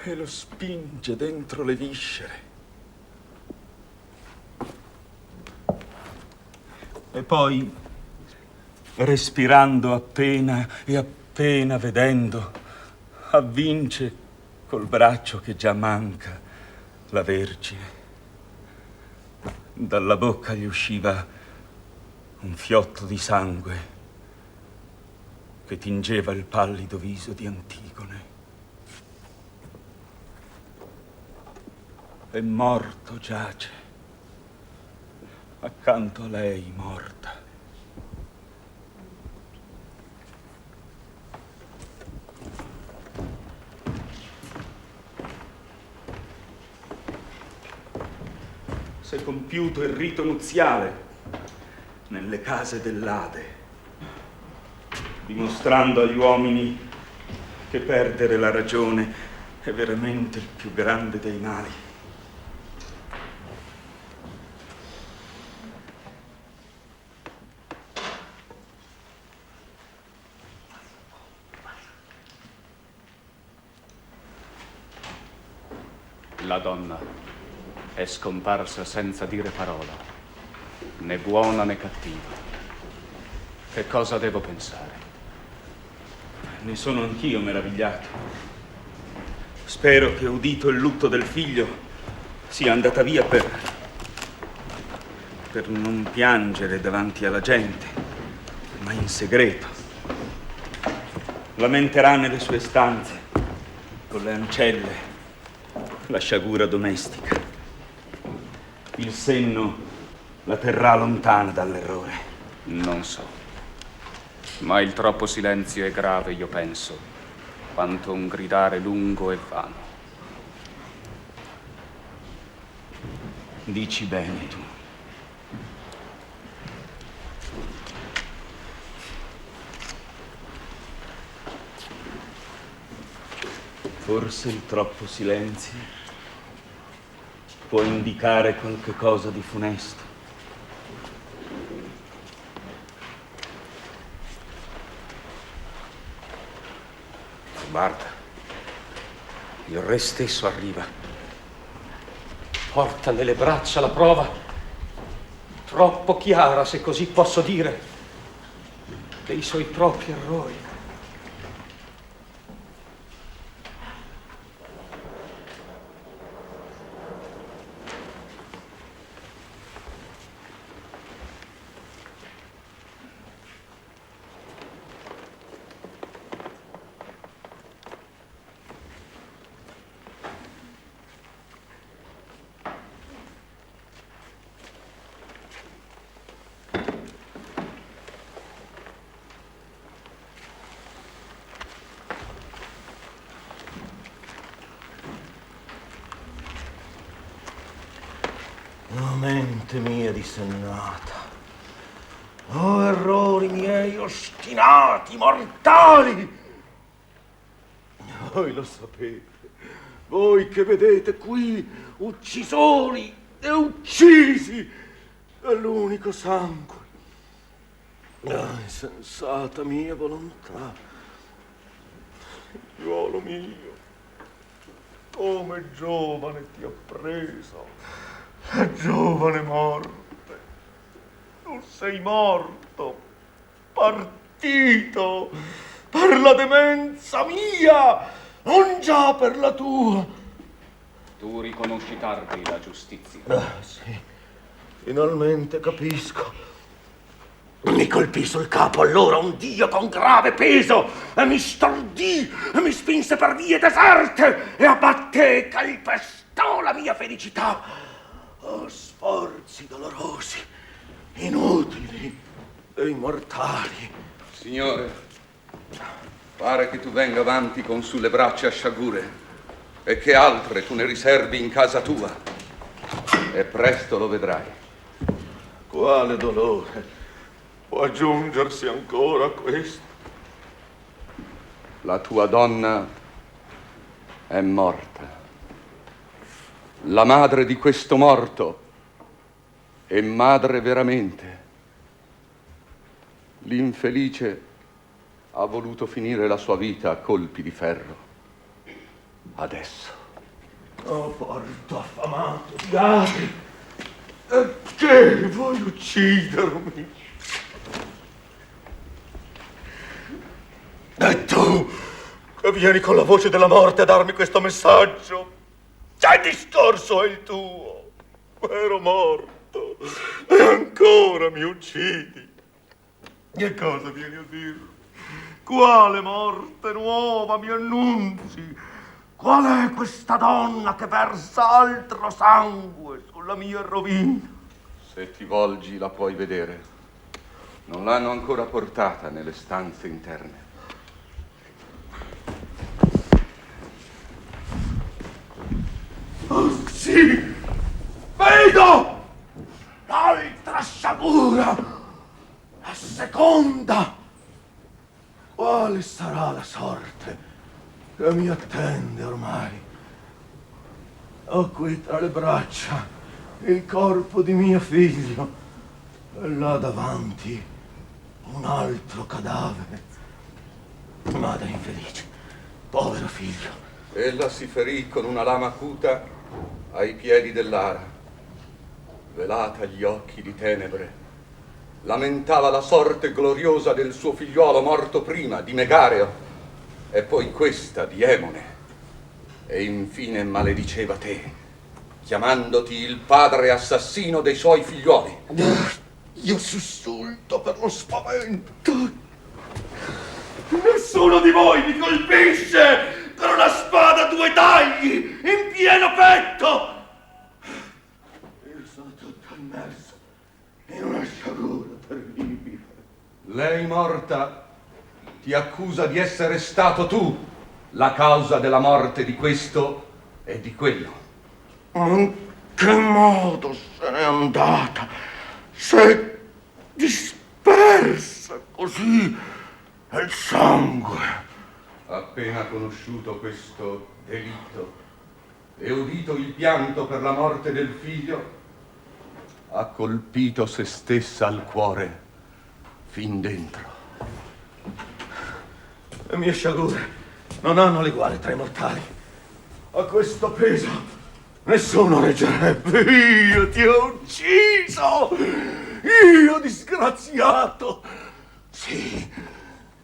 e lo spinge dentro le viscere. E poi, respirando appena e appena vedendo, avvince col braccio che già manca la Vergine. Dalla bocca gli usciva un fiotto di sangue che tingeva il pallido viso di Antigone. E morto giace, accanto a lei morta. S'è compiuto il rito nuziale nelle case dell'Ade, dimostrando agli uomini che perdere la ragione è veramente il più grande dei mali. La donna è scomparsa senza dire parola, né buona né cattiva. Che cosa devo pensare? Ne sono anch'io meravigliato. Spero che, udito il lutto del figlio, sia andata via per non piangere davanti alla gente, ma in segreto. Lamenterà nelle sue stanze, con le ancelle, la sciagura domestica. Il senno la terrà lontana dall'errore. Non so. Ma il troppo silenzio è grave, io penso, quanto un gridare lungo e vano. Dici bene tu. Forse il troppo silenzio può indicare qualche cosa di funesto. Guarda, il re stesso arriva. Porta nelle braccia la prova, troppo chiara, se così posso dire, dei suoi troppi errori. dissennata. Oh, errori miei ostinati, mortali! Voi lo sapete, voi che vedete qui uccisori e uccisi dall'unico sangue. Ah, insensata mia volontà, figliuolo mio, come giovane ti ho preso, la giovane morte. Tu sei morto, partito per la demenza mia, non già per la tua. Tu riconosci tardi la giustizia. Sì, finalmente capisco. Mi colpì sul capo allora un dio con grave peso e mi stordì e mi spinse per vie deserte e abbatté e calpestò la mia felicità. Oh, sforzi dolorosi, inutili e immortali. Signore, pare che tu venga avanti con sulle braccia sciagure e che altre tu ne riservi in casa tua, e presto lo vedrai. Quale dolore può aggiungersi ancora a questo? La tua donna è morta. La madre di questo morto è madre veramente. L'infelice ha voluto finire la sua vita a colpi di ferro. Adesso. Oh, porto affamato di ladri! Perché vuoi uccidermi? E tu, che vieni con la voce della morte a darmi questo messaggio? Che discorso è il tuo? Ero morto e ancora mi uccidi. Che cosa vieni a dirmi? Quale morte nuova mi annunzi? Qual è questa donna che versa altro sangue sulla mia rovina? Se ti volgi la puoi vedere. Non l'hanno ancora portata nelle stanze interne. Oh, sì! Vedo! L'altra sciagura! La seconda! Quale sarà la sorte che mi attende ormai? Ho qui tra le braccia il corpo di mio figlio e là davanti un altro cadavere. Madre infelice, povero figlio. Ella si ferì con una lama acuta ai piedi dell'ara. Velata gli occhi di tenebre, lamentava la sorte gloriosa del suo figliuolo morto prima, di Megareo, e poi questa di Emone, e infine malediceva te, chiamandoti il padre assassino dei suoi figliuoli. Io sussulto per lo spavento. Nessuno di voi mi colpisce per una spada a due tagli in pieno petto. Io sono tutto immerso in una sciagura terribile. Lei morta ti accusa di essere stato tu la causa della morte di questo e di quello. Ma in che modo se n'è andata? S'è dispersa così il sangue. Appena conosciuto questo delitto e udito il pianto per la morte del figlio, ha colpito se stessa al cuore fin dentro. Le mie sciagure non hanno l'eguale tra i mortali. A questo peso nessuno reggerebbe. Io ti ho ucciso! Io disgraziato! Sì,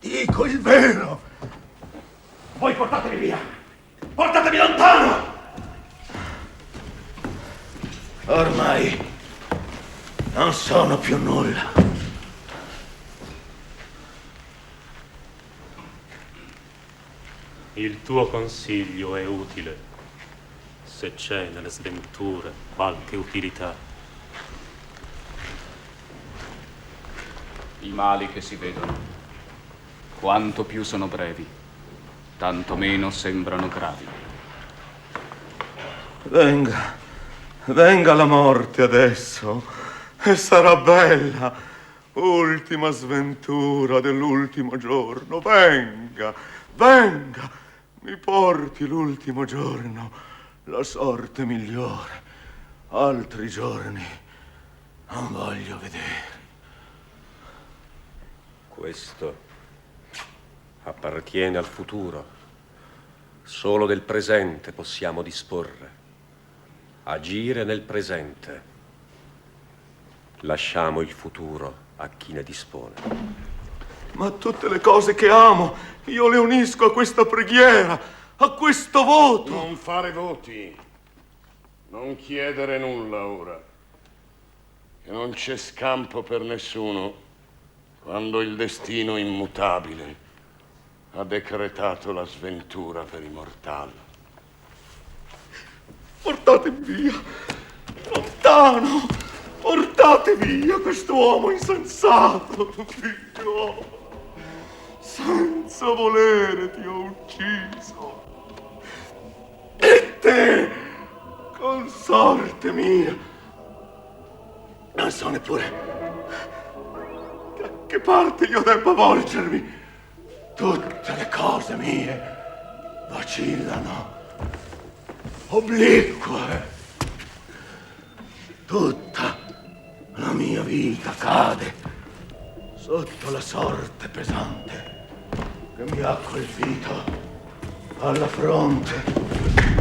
dico il vero! Voi portatemi via! Portatemi lontano! Ormai non sono più nulla. Il tuo consiglio è utile, se c'è nelle sventure qualche utilità. I mali che si vedono, quanto più sono brevi, tanto meno sembrano gravi. Venga la morte adesso, E sarà bella, ultima sventura dell'ultimo giorno. Venga, venga, mi porti l'ultimo giorno, la sorte migliore. Altri giorni non voglio vedere. Questo appartiene al futuro. Solo del presente possiamo disporre. Agire nel presente. Lasciamo il futuro a chi ne dispone. Ma tutte le cose che amo, io le unisco a questa preghiera, a questo voto. Non fare voti, non chiedere nulla ora, che non c'è scampo per nessuno quando il destino immutabile ha decretato la sventura per i mortali. Portatemi via, lontano, portate via quest'uomo insensato, figlio. Senza volere ti ho ucciso. E te, consorte mia, non so neppure da che parte io debba volgermi. Tutte le cose mie vacillano, oblique. Tutta la mia vita cade sotto la sorte pesante che mi ha colpito alla fronte.